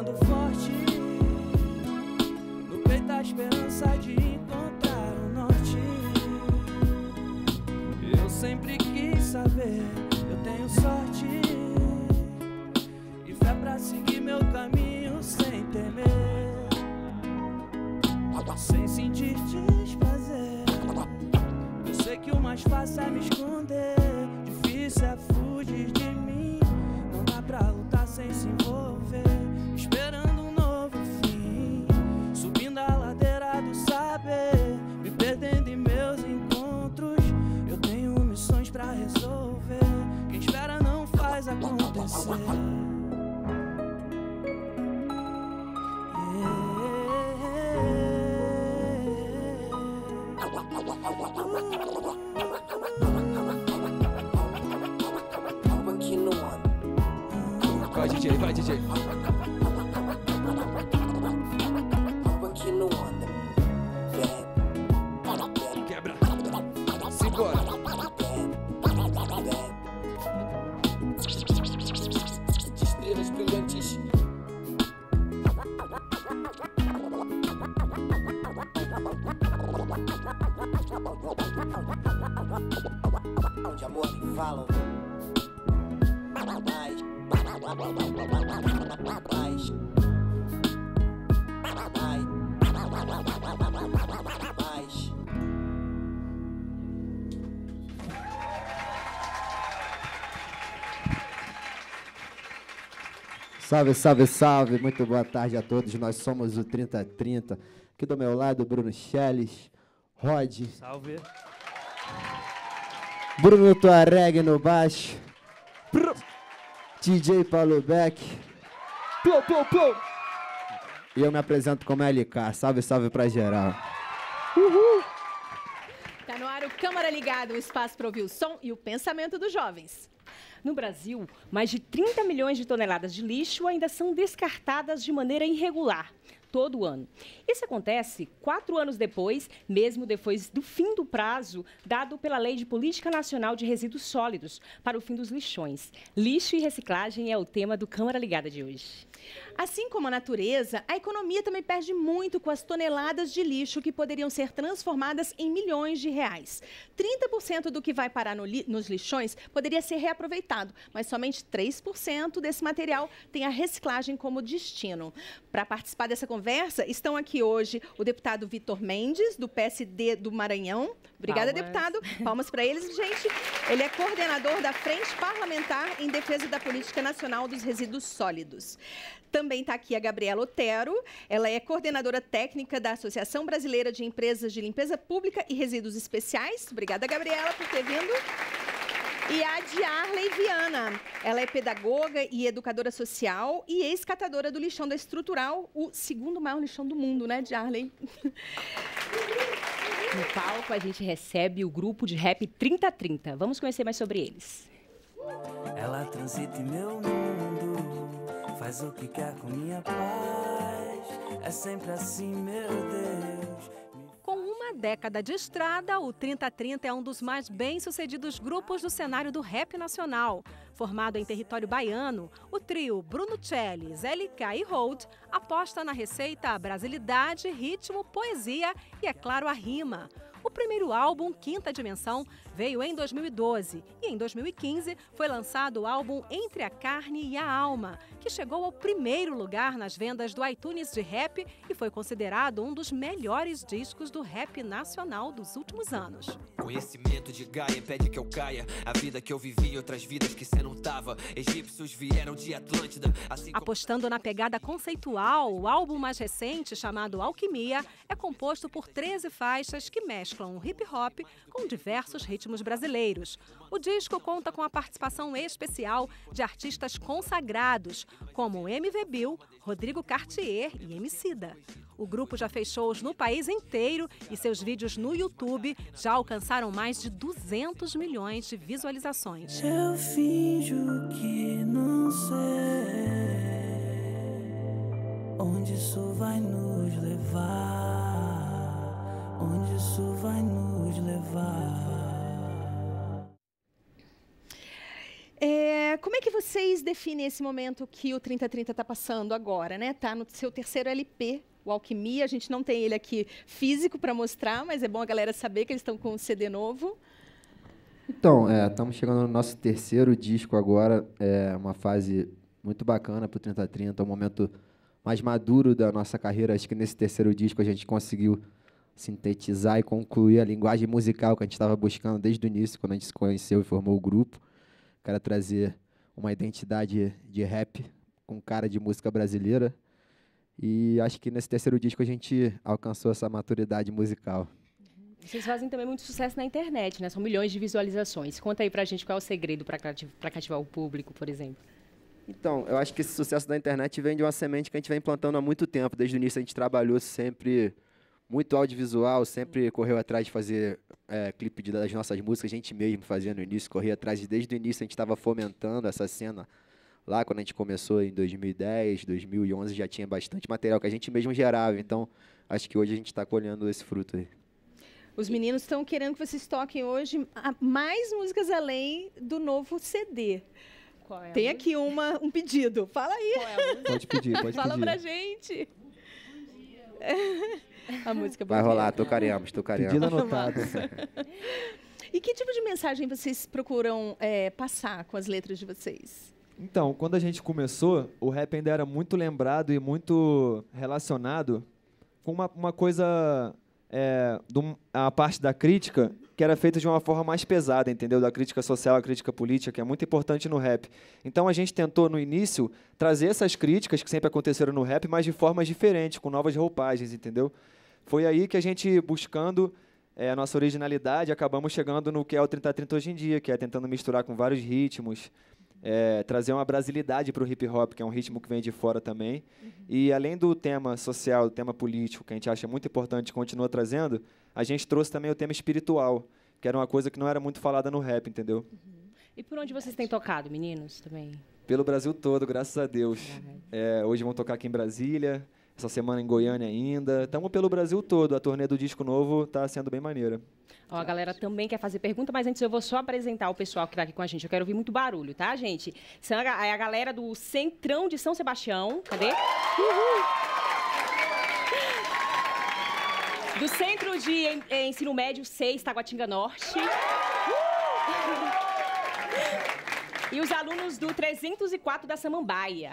lutando forte, no peito a esperança de encontrar o norte. Eu sempre quis saber, eu tenho sorte e fé pra seguir meu caminho sem temer, sem sentir desprazer. Eu sei que o mais fácil é me esconder, difícil é fugir de mim. Não dá pra lutar sem se envolver, esperando um novo fim, subindo a ladeira do saber, me perdendo em meus encontros. Eu tenho missões pra resolver, quem espera não faz acontecer. Vai, DJ, vai, DJ. Quebra. Simbora. Estrelas brilhantes. De amor que falam. Salve, salve, salve, muito boa tarde a todos, nós somos o 3030, aqui do meu lado Bruno Chelles, Rod, Salve. Bruno Tuareg no baixo, DJ Paulo Beck, e eu me apresento como LK, salve, salve pra geral. Uhul! Tá no ar o Câmara Ligada, o espaço para ouvir o som e o pensamento dos jovens. No Brasil, mais de 30 milhões de toneladas de lixo ainda são descartadas de maneira irregular, todo ano. Isso acontece 4 anos depois, mesmo depois do fim do prazo dado pela Lei de Política Nacional de Resíduos Sólidos para o fim dos lixões. Lixo e reciclagem é o tema do Câmara Ligada de hoje. Assim como a natureza, a economia também perde muito com as toneladas de lixo que poderiam ser transformadas em milhões de reais. 30% do que vai parar nos lixões poderia ser reaproveitado, mas somente 3% desse material tem a reciclagem como destino. Para participar dessa conversa, estão aqui hoje o deputado Vitor Mendes, do PSD do Maranhão. Obrigada, deputado. Palmas para eles, gente. Ele é coordenador da Frente Parlamentar em Defesa da Política Nacional dos Resíduos Sólidos. Também está aqui a Gabriela Otero, ela é coordenadora técnica da Associação Brasileira de Empresas de Limpeza Pública e Resíduos Especiais. Obrigada, Gabriela, por ter vindo. E a Diarley Viana, ela é pedagoga e educadora social e ex-catadora do lixão da Estrutural, o segundo maior lixão do mundo, né, Diarley? No palco, a gente recebe o grupo de rap 3030. Vamos conhecer mais sobre eles. Ela transita em meu mundo, faz o que quer com minha paz. É sempre assim, meu Deus. Com uma década de estrada, o 3030 é um dos mais bem-sucedidos grupos do cenário do rap nacional. Formado em território baiano, o trio Bruno Chelles, LK e Hold aposta na receita brasilidade, ritmo, poesia e, é claro, a rima. O primeiro álbum, Quinta Dimensão, veio em 2012 e em 2015 foi lançado o álbum Entre a Carne e a Alma, que chegou ao primeiro lugar nas vendas do iTunes de rap e foi considerado um dos melhores discos do rap nacional dos últimos anos. Conhecimento de Gaia impede que eu caia, a vida que eu vivi e outras vidas que cê não tava. Egípcios vieram de Atlântida. Assim como... Apostando na pegada conceitual, o álbum mais recente, chamado Alquimia, é composto por 13 faixas que mesclam o hip-hop com diversos ritmos brasileiros. O disco conta com a participação especial de artistas consagrados, como MV Bill, Rodrigo Cartier e Emicida. O grupo já fez shows no país inteiro e seus vídeos no YouTube já alcançaram mais de 200 milhões de visualizações. Eu finjo que não sei onde isso vai nos levar, onde isso vai nos levar. Como é que vocês definem esse momento que o 3030 está passando agora, né? Tá no seu terceiro LP, o Alquimia. A gente não tem ele aqui físico para mostrar, mas é bom a galera saber que eles estão com um CD novo. Então, estamos chegando no nosso terceiro disco agora. É uma fase muito bacana para o 3030, um momento mais maduro da nossa carreira. Acho que nesse terceiro disco a gente conseguiu sintetizar e concluir a linguagem musical que a gente estava buscando desde o início, quando a gente se conheceu e formou o grupo. Quero trazer uma identidade de rap com cara de música brasileira. E acho que nesse terceiro disco a gente alcançou essa maturidade musical. Vocês fazem também muito sucesso na internet, né? São milhões de visualizações. Conta aí pra gente qual é o segredo para cativar o público, por exemplo. Então, eu acho que esse sucesso da internet vem de uma semente que a gente vem plantando há muito tempo. Desde o início a gente trabalhou sempre muito audiovisual, sempre correu atrás de fazer clipe das nossas músicas, a gente mesmo fazia no início, corria atrás. Desde o início a gente estava fomentando essa cena. Lá quando a gente começou em 2010, 2011, já tinha bastante material que a gente mesmo gerava. Então, acho que hoje a gente está colhendo esse fruto aí. Os meninos estão querendo que vocês toquem hoje mais músicas além do novo CD. Qual é? Tem aqui um pedido. Fala aí. Qual é a música? Pode pedir. Fala pra gente. A música vai rolar, tocaremos. Pedido anotado. E que tipo de mensagem vocês procuram passar com as letras de vocês? Então, quando a gente começou, o rap ainda era muito lembrado e muito relacionado com uma coisa, a parte da crítica, que era feita de uma forma mais pesada, entendeu? Da crítica social, a crítica política, que é muito importante no rap. Então a gente tentou, no início, trazer essas críticas que sempre aconteceram no rap, mas de formas diferentes, com novas roupagens, entendeu? Foi aí que a gente, buscando a nossa originalidade, acabamos chegando no que é o 3030 hoje em dia, que é tentando misturar com vários ritmos, trazer uma brasilidade para o hip-hop, que é um ritmo que vem de fora também. E além do tema social, do tema político, que a gente acha muito importante e continua trazendo, a gente trouxe também o tema espiritual, que era uma coisa que não era muito falada no rap, entendeu? E por onde vocês têm tocado, meninos, também? Pelo Brasil todo, graças a Deus. Hoje vão tocar aqui em Brasília, essa semana em Goiânia ainda. Estamos pelo Brasil todo, a turnê do disco novo está sendo bem maneira. Ó, a galera também quer fazer pergunta, mas antes eu vou só apresentar o pessoal que está aqui com a gente. Eu quero ouvir muito barulho, tá, gente? É a galera do Centrão de São Sebastião. Cadê? Do Centro de Ensino Médio 6, Taguatinga Norte. E os alunos do 304 da Samambaia.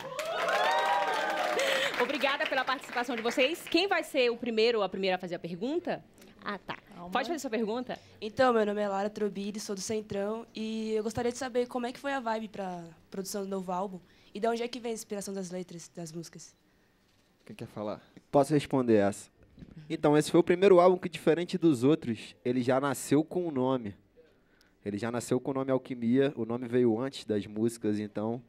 Obrigada pela participação de vocês. Quem vai ser o primeiro ou a primeira a fazer a pergunta? Ah, tá. Pode fazer sua pergunta? Então, meu nome é Lara Trobili, sou do Centrão e eu gostaria de saber como é que foi a vibe para a produção do novo álbum e de onde é que vem a inspiração das letras das músicas. Quem quer falar? Posso responder essa? Então, esse foi o primeiro álbum que, diferente dos outros, ele já nasceu com o nome. Ele já nasceu com o nome Alquimia, o nome veio antes das músicas, então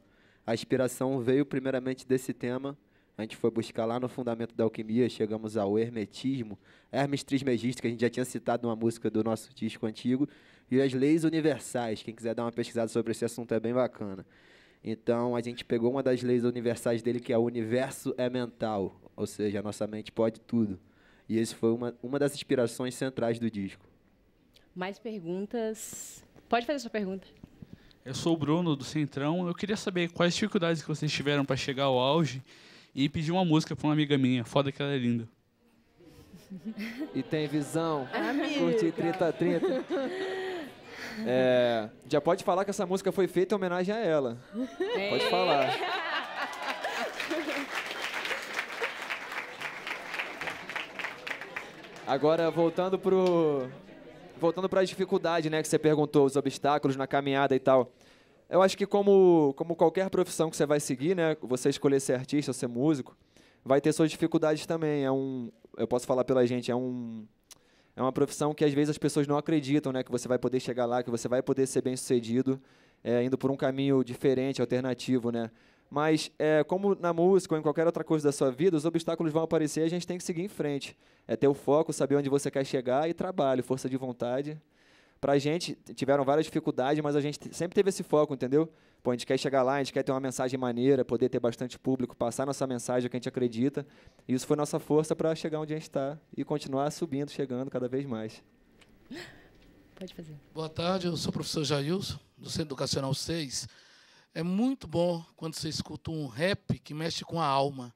a inspiração veio primeiramente desse tema. A gente foi buscar lá no fundamento da alquimia, chegamos ao hermetismo, Hermes Trismegisto, que a gente já tinha citado numa música do nosso disco antigo, e as leis universais. Quem quiser dar uma pesquisada sobre esse assunto é bem bacana. Então, a gente pegou uma das leis universais dele, que é o universo é mental, ou seja, a nossa mente pode tudo. E esse foi uma das inspirações centrais do disco. Mais perguntas? Pode fazer sua pergunta. Eu sou o Bruno, do Centrão. Eu queria saber quais dificuldades que vocês tiveram para chegar ao auge e pedir uma música para uma amiga minha. Foda que ela é linda. E tem visão. Amiga. Curtir 3030. Já pode falar que essa música foi feita em homenagem a ela. Pode falar. Agora, voltando para as dificuldades, né, que você perguntou, os obstáculos na caminhada e tal. Eu acho que como qualquer profissão que você vai seguir, né, você escolher ser artista ou ser músico, vai ter suas dificuldades também. Eu posso falar pela gente, é uma profissão que às vezes as pessoas não acreditam, né, que você vai poder chegar lá, que você vai poder ser bem-sucedido, indo por um caminho diferente, alternativo, né? Mas, como na música ou em qualquer outra coisa da sua vida, os obstáculos vão aparecer e a gente tem que seguir em frente. Ter o foco, saber onde você quer chegar e trabalho, força de vontade. Pra gente, tiveram várias dificuldades, mas a gente sempre teve esse foco, entendeu? Pô, a gente quer chegar lá, a gente quer ter uma mensagem maneira, poder ter bastante público, passar nossa mensagem, o que a gente acredita. E isso foi nossa força para chegar onde a gente está e continuar subindo, chegando cada vez mais. Pode fazer. Boa tarde, eu sou o professor Jailson, do Centro Educacional 6. É muito bom quando você escuta um rap que mexe com a alma.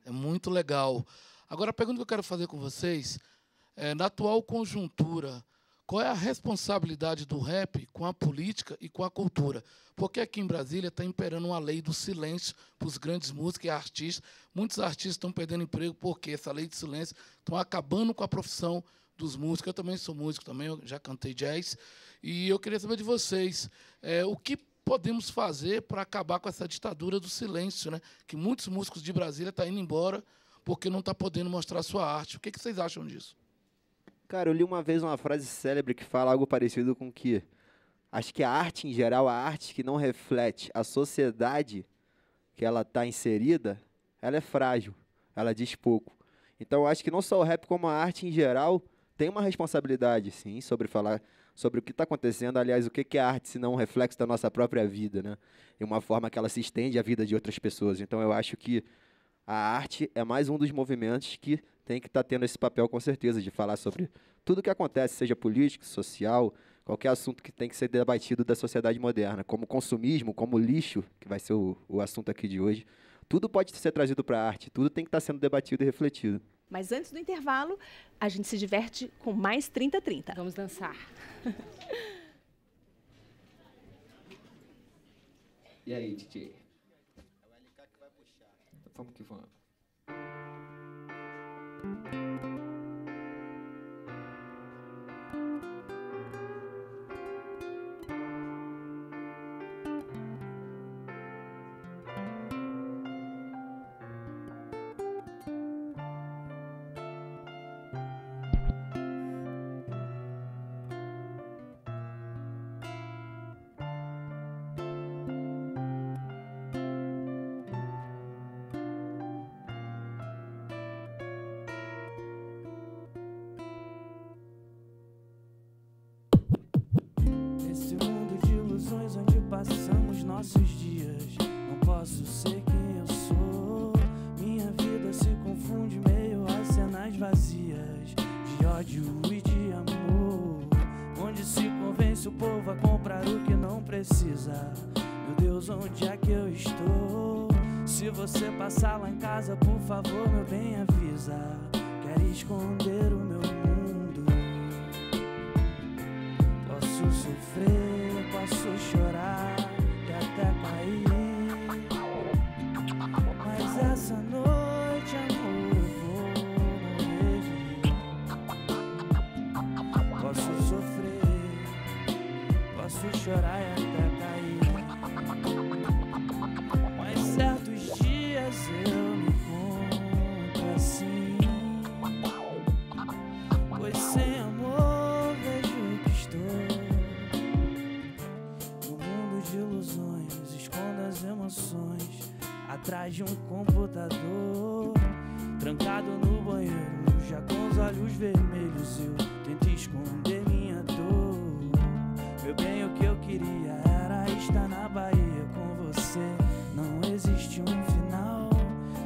É muito legal. Agora, a pergunta que eu quero fazer com vocês é, na atual conjuntura, qual é a responsabilidade do rap com a política e com a cultura? Porque aqui em Brasília está imperando uma lei do silêncio para os grandes músicos e artistas. Muitos artistas estão perdendo emprego porque essa lei de silêncio estão acabando com a profissão dos músicos. Eu também sou músico, também, eu já cantei jazz. E eu queria saber de vocês o que podemos fazer para acabar com essa ditadura do silêncio, né? Que muitos músicos de Brasília estão indo embora porque não está podendo mostrar a sua arte. O que vocês acham disso? Cara, eu li uma vez uma frase célebre que fala algo parecido com que acho que a arte em geral, a arte que não reflete a sociedade que ela está inserida, ela é frágil, ela diz pouco. Então eu acho que não só o rap como a arte em geral tem uma responsabilidade, sim, sobre falar sobre o que está acontecendo. Aliás, o que é arte se não um reflexo da nossa própria vida, né? E uma forma que ela se estende à vida de outras pessoas. Então eu acho que a arte é mais um dos movimentos que tem que estar tendo esse papel, com certeza, de falar sobre tudo o que acontece, seja político, social, qualquer assunto que tem que ser debatido da sociedade moderna, como consumismo, como lixo, que vai ser o assunto aqui de hoje. Tudo pode ser trazido para a arte, tudo tem que estar sendo debatido e refletido. Mas antes do intervalo, a gente se diverte com mais 30-30. Vamos dançar. E aí, DJ? É o LK que vai puxar. Vamos que vamos. Nesse mundo de ilusões onde passamos nossos dias, não posso ser quem eu sou. Minha vida se confunde meio a cenas vazias de ódio e de amor, onde se convence o povo a comprar o que não precisa. Meu Deus, onde é que eu estou? Se você passar lá em casa, por favor, meu bem, avisa. Quero esconder o meu mundo. Posso sofrer, posso chorar e até cair, mas essa noite, amor, eu vou morrer de rir. Posso sofrer, posso chorar e até cair, mas certos dias eu me encontro assim, pois sem amor vejo que estou no mundo de ilusões, escondo as emoções atrás de um computador, trancado no banheiro, já com os olhos vermelhos. Eu tento esconder minha dor. Meu bem, o que eu queria era estar na Bahia com você. Não existe um final,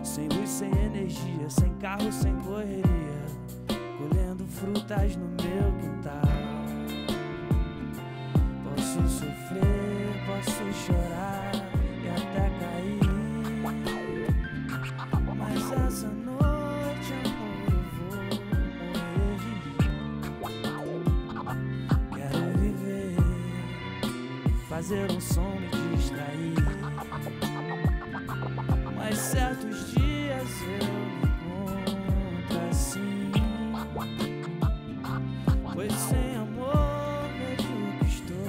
sem luz, sem energia, sem carro, sem correria, colhendo frutas no meu quintal. Posso sofrer, posso chorar e até cair, mas essa noite, amor, eu vou morrer de rir. Quero viver, fazer um som, me distrair, mas certos dias eu me encontro assim, pois sem amor vejo que estou.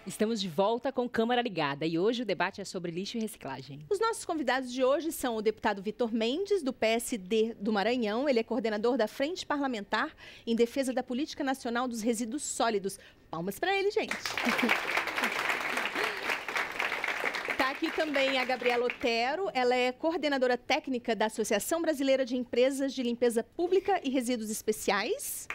Estamos de volta com Câmara Ligada e hoje o debate é sobre lixo e reciclagem. Os nossos convidados de hoje são o deputado Vitor Mendes, do PSD do Maranhão. Ele é coordenador da Frente Parlamentar em Defesa da Política Nacional dos Resíduos Sólidos. Palmas para ele, gente. Está aqui também a Gabriela Otero. Ela é coordenadora técnica da Associação Brasileira de Empresas de Limpeza Pública e Resíduos Especiais.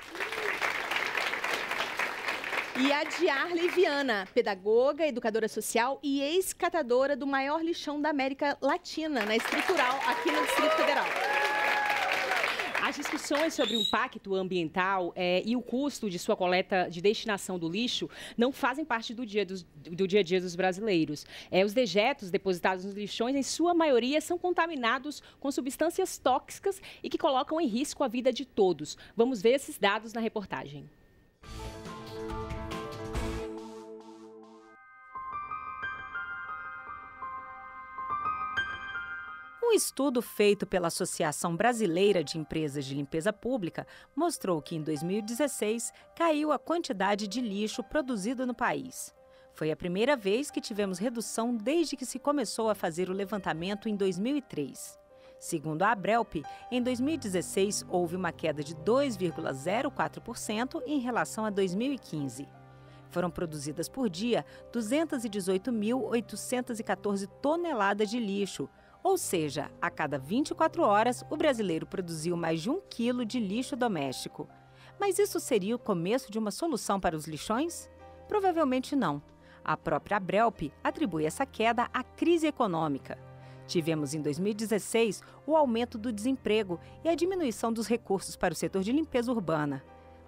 E a Diarle Viana, pedagoga, educadora social e ex-catadora do maior lixão da América Latina, na Estrutural, aqui no Distrito Federal. As discussões sobre o impacto ambiental e o custo de sua coleta de destinação do lixo não fazem parte do dia a dia dos brasileiros. Os dejetos depositados nos lixões, em sua maioria, são contaminados com substâncias tóxicas e que colocam em risco a vida de todos. Vamos ver esses dados na reportagem. Um estudo feito pela Associação Brasileira de Empresas de Limpeza Pública mostrou que em 2016 caiu a quantidade de lixo produzido no país. Foi a primeira vez que tivemos redução desde que se começou a fazer o levantamento em 2003. Segundo a Abrelp, em 2016 houve uma queda de 2,04% em relação a 2015. Foram produzidas por dia 218.814 toneladas de lixo, ou seja, a cada 24 horas, o brasileiro produziu mais de 1 quilo de lixo doméstico. Mas isso seria o começo de uma solução para os lixões? Provavelmente não. A própria Abrelp atribui essa queda à crise econômica. Tivemos em 2016 o aumento do desemprego e a diminuição dos recursos para o setor de limpeza urbana.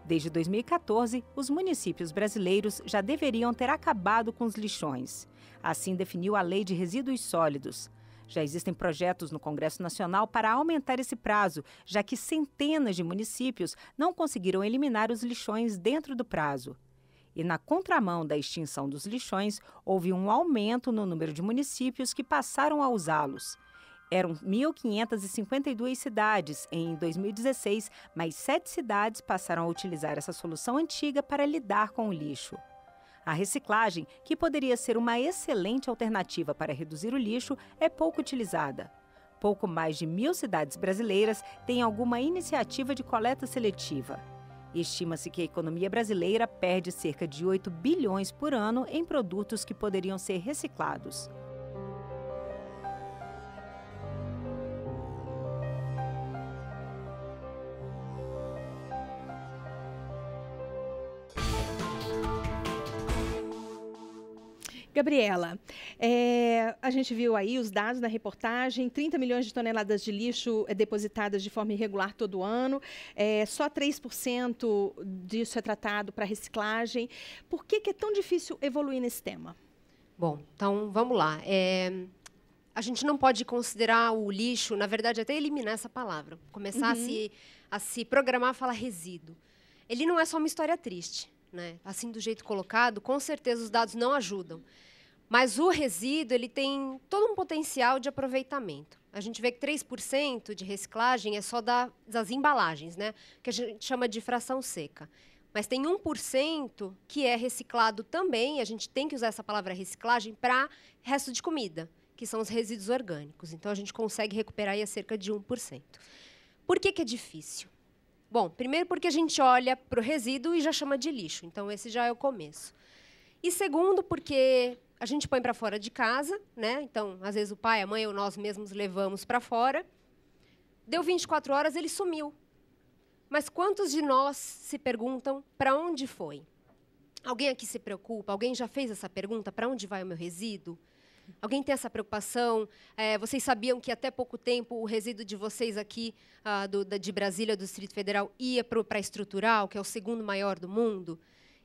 Desde 2014, os municípios brasileiros já deveriam ter acabado com os lixões. Assim definiu a Lei de Resíduos Sólidos. Já existem projetos no Congresso Nacional para aumentar esse prazo, já que centenas de municípios não conseguiram eliminar os lixões dentro do prazo. E na contramão da extinção dos lixões, houve um aumento no número de municípios que passaram a usá-los. Eram 1.552 cidades em 2016, mas 7 cidades passaram a utilizar essa solução antiga para lidar com o lixo. A reciclagem, que poderia ser uma excelente alternativa para reduzir o lixo, é pouco utilizada. Pouco mais de 1.000 cidades brasileiras têm alguma iniciativa de coleta seletiva. Estima-se que a economia brasileira perde cerca de 8 bilhões por ano em produtos que poderiam ser reciclados. Gabriela, a gente viu aí os dados na reportagem, 30 milhões de toneladas de lixo depositadas de forma irregular todo ano, só 3% disso é tratado para reciclagem. Por que é tão difícil evoluir nesse tema? Bom, então vamos lá. A gente não pode considerar o lixo, na verdade, até eliminar essa palavra, começar a se programar a falar resíduo. Ele não é só uma história triste. Né? Assim, do jeito colocado, com certeza os dados não ajudam. Mas o resíduo ele tem todo um potencial de aproveitamento. A gente vê que 3% de reciclagem é só das embalagens, né? Que a gente chama de fração seca. Mas tem 1% que é reciclado também, a gente tem que usar essa palavra reciclagem para resto de comida, que são os resíduos orgânicos. Então, a gente consegue recuperar aí a cerca de 1%. Por que é difícil? Bom, primeiro porque a gente olha para o resíduo e já chama de lixo. Então, esse já é o começo. E segundo, porque a gente põe para fora de casa, né? Então, às vezes, o pai, a mãe ou nós mesmos levamos para fora. Deu 24 horas, ele sumiu. Mas quantos de nós se perguntam para onde foi? Alguém aqui se preocupa? Alguém já fez essa pergunta? Para onde vai o meu resíduo? Alguém tem essa preocupação? Vocês sabiam que até pouco tempo o resíduo de vocês aqui de Brasília, do Distrito Federal, ia para a Estrutural, que é o segundo maior do mundo?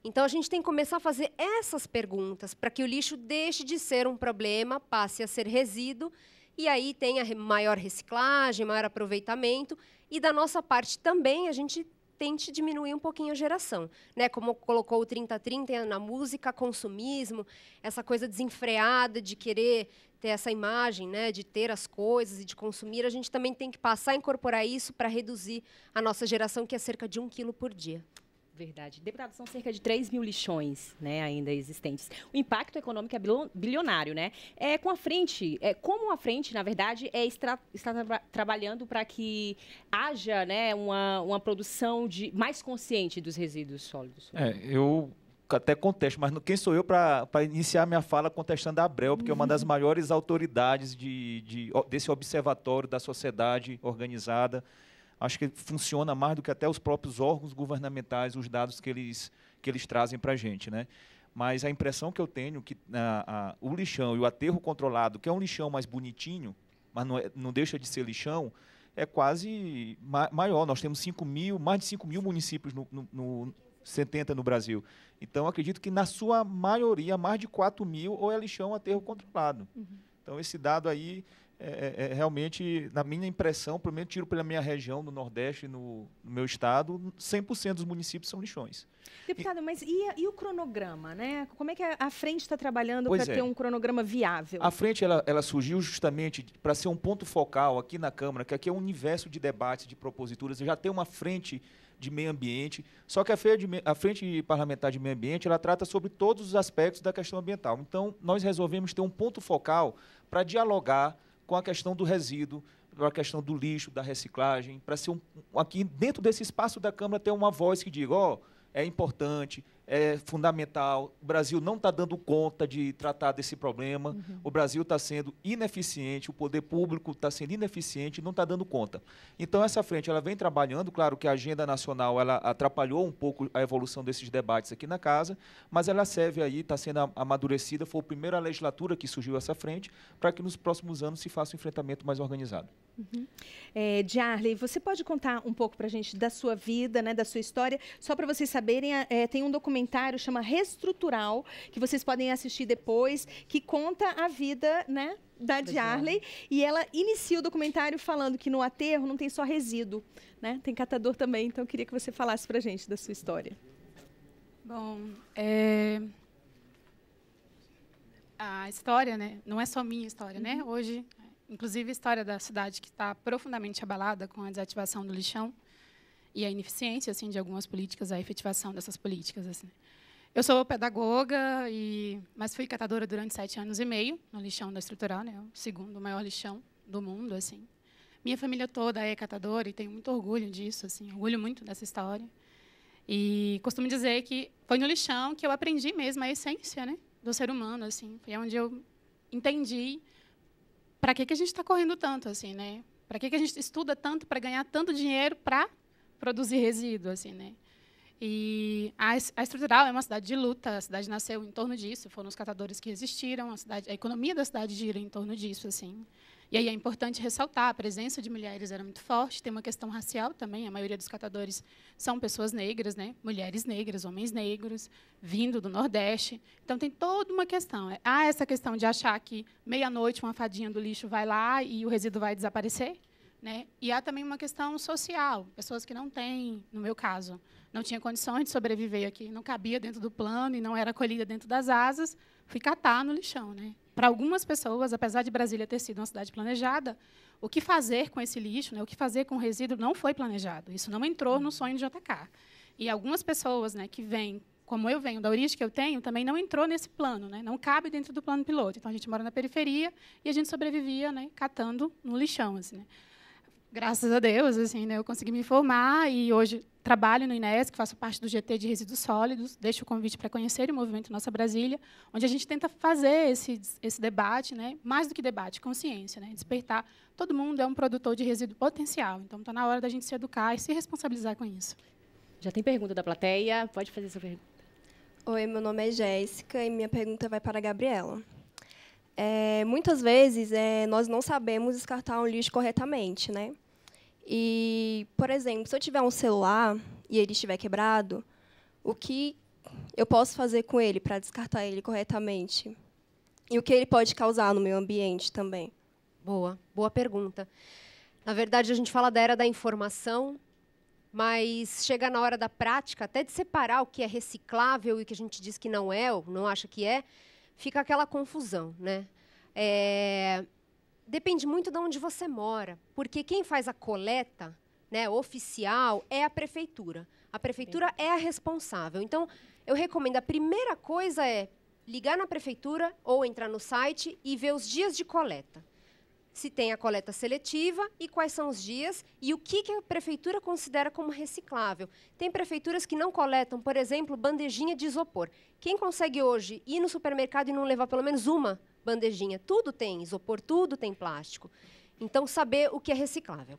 Então, a gente tem que começar a fazer essas perguntas para que o lixo deixe de ser um problema, passe a ser resíduo, e aí tenha maior reciclagem, maior aproveitamento, e da nossa parte também a gente tente diminuir um pouquinho a geração, né? Como colocou o 30-30 na música, consumismo, essa coisa desenfreada de querer ter essa imagem, né? De ter as coisas e de consumir, a gente também tem que passar a incorporar isso para reduzir a nossa geração, que é cerca de 1 quilo por dia. Verdade. Deputado, são cerca de 3 mil lixões, né, ainda existentes. O impacto econômico é bilionário, né? Como a frente, na verdade, está trabalhando para que haja, né, uma produção mais consciente dos resíduos sólidos? Eu até contesto, mas quem sou eu para iniciar minha fala contestando a Abrelp, porque é uma das maiores autoridades desse observatório da sociedade organizada. Acho que funciona mais do que até os próprios órgãos governamentais, os dados que que eles trazem para a gente, né? Mas a impressão que eu tenho que o lixão e o aterro controlado, que é um lixão mais bonitinho, mas não deixa de ser lixão, é quase maior. Nós temos mais de 5 mil municípios no 70 no Brasil. Então, acredito que, na sua maioria, mais de 4 mil ou é lixão ou aterro controlado. Então, esse dado aí realmente, na minha impressão, pelo menos tiro pela minha região, no Nordeste, no meu estado, 100% dos municípios são lixões. Deputado, mas e o cronograma, né? Como é que a frente está trabalhando para Pois ter um cronograma viável? A frente ela surgiu justamente para ser um ponto focal aqui na Câmara, que aqui é um universo de debates, de proposituras. Já tem uma frente de meio ambiente, só que a frente parlamentar de meio ambiente ela trata sobre todos os aspectos da questão ambiental. Então, nós resolvemos ter um ponto focal para dialogar com a questão do resíduo, para a questão do lixo, da reciclagem, para ser aqui dentro desse espaço da Câmara ter uma voz que diga, é importante, é fundamental, o Brasil não está dando conta de tratar desse problema, o Brasil está sendo ineficiente, o poder público está sendo ineficiente e não está dando conta. Então, essa frente ela vem trabalhando, claro que a agenda nacional ela atrapalhou um pouco a evolução desses debates aqui na Casa, mas ela serve aí, está sendo amadurecida, foi a primeira legislatura que surgiu essa frente, para que nos próximos anos se faça um enfrentamento mais organizado. Diarley, você pode contar um pouco para a gente da sua vida, né, da sua história? Só para vocês saberem, tem um documentário chama Reestrutural, que vocês podem assistir depois, que conta a vida, né, da Diarley. E ela inicia o documentário falando que no aterro não tem só resíduo, né? Tem catador também. Então, eu queria que você falasse para a gente da sua história. Bom, a história, né, não é só minha história, né? Hoje, inclusive, a história da cidade que está profundamente abalada com a desativação do lixão e a ineficiência, assim, de algumas políticas, a efetivação dessas políticas, assim. Eu sou pedagoga, mas fui catadora durante 7 anos e meio no lixão da Estrutural, né, o segundo maior lixão do mundo, assim. Minha família toda é catadora e tenho muito orgulho disso, assim, orgulho muito dessa história. E costumo dizer que foi no lixão que eu aprendi mesmo a essência, né, do ser humano, assim. Foi onde eu entendi para que a gente está correndo tanto, assim, né? Para que a gente estuda tanto para ganhar tanto dinheiro para produzir resíduo, assim, né? E a Estrutural é uma cidade de luta, a cidade nasceu em torno disso, foram os catadores que resistiram, a economia da cidade gira em torno disso, assim. E aí é importante ressaltar, a presença de mulheres era muito forte, tem uma questão racial também, a maioria dos catadores são pessoas negras, né? Mulheres negras, homens negros, vindo do Nordeste. Então, tem toda uma questão. Há essa questão de achar que meia-noite uma fadinha do lixo vai lá e o resíduo vai desaparecer, né? E há também uma questão social, pessoas que não têm, no meu caso, não tinha condições de sobreviver aqui, não cabia dentro do plano e não era acolhida dentro das asas, fui catar no lixão, né? Para algumas pessoas, apesar de Brasília ter sido uma cidade planejada, o que fazer com esse lixo, né, o que fazer com o resíduo não foi planejado. Isso não entrou no sonho de JK. E algumas pessoas, né, que vêm, como eu venho, da origem que eu tenho, também não entrou nesse plano, né, não cabe dentro do plano piloto. Então, a gente mora na periferia e a gente sobrevivia, né, catando no lixão, assim, né. Graças a Deus, assim, né, eu consegui me formar e hoje trabalho no INESC, que faço parte do GT de Resíduos Sólidos. Deixo o convite para conhecer o movimento Nossa Brasília, onde a gente tenta fazer esse debate, né, mais do que debate, consciência, né, despertar. Todo mundo é um produtor de resíduo potencial, então está na hora da gente se educar e se responsabilizar com isso. Já tem pergunta da plateia? Pode fazer sua pergunta. Oi, meu nome é Jéssica e minha pergunta vai para a Gabriela. Muitas vezes nós não sabemos descartar um lixo corretamente, né? E, por exemplo, se eu tiver um celular e ele estiver quebrado, o que eu posso fazer com ele para descartar ele corretamente? E o que ele pode causar no meio ambiente também? Boa pergunta. Na verdade, a gente fala da era da informação, mas chega na hora da prática, até de separar o que é reciclável e o que a gente diz que não é, ou não acha que é, fica aquela confusão, né? Depende muito de onde você mora, porque quem faz a coleta, né, oficial é a prefeitura. A prefeitura é a responsável. Então, eu recomendo, a primeira coisa é ligar na prefeitura ou entrar no site e ver os dias de coleta. Se tem a coleta seletiva e quais são os dias e o que a prefeitura considera como reciclável. Tem prefeituras que não coletam, por exemplo, bandejinha de isopor. Quem consegue hoje ir no supermercado e não levar pelo menos uma bandejinha? Tudo tem isopor, tudo tem plástico. Então, saber o que é reciclável.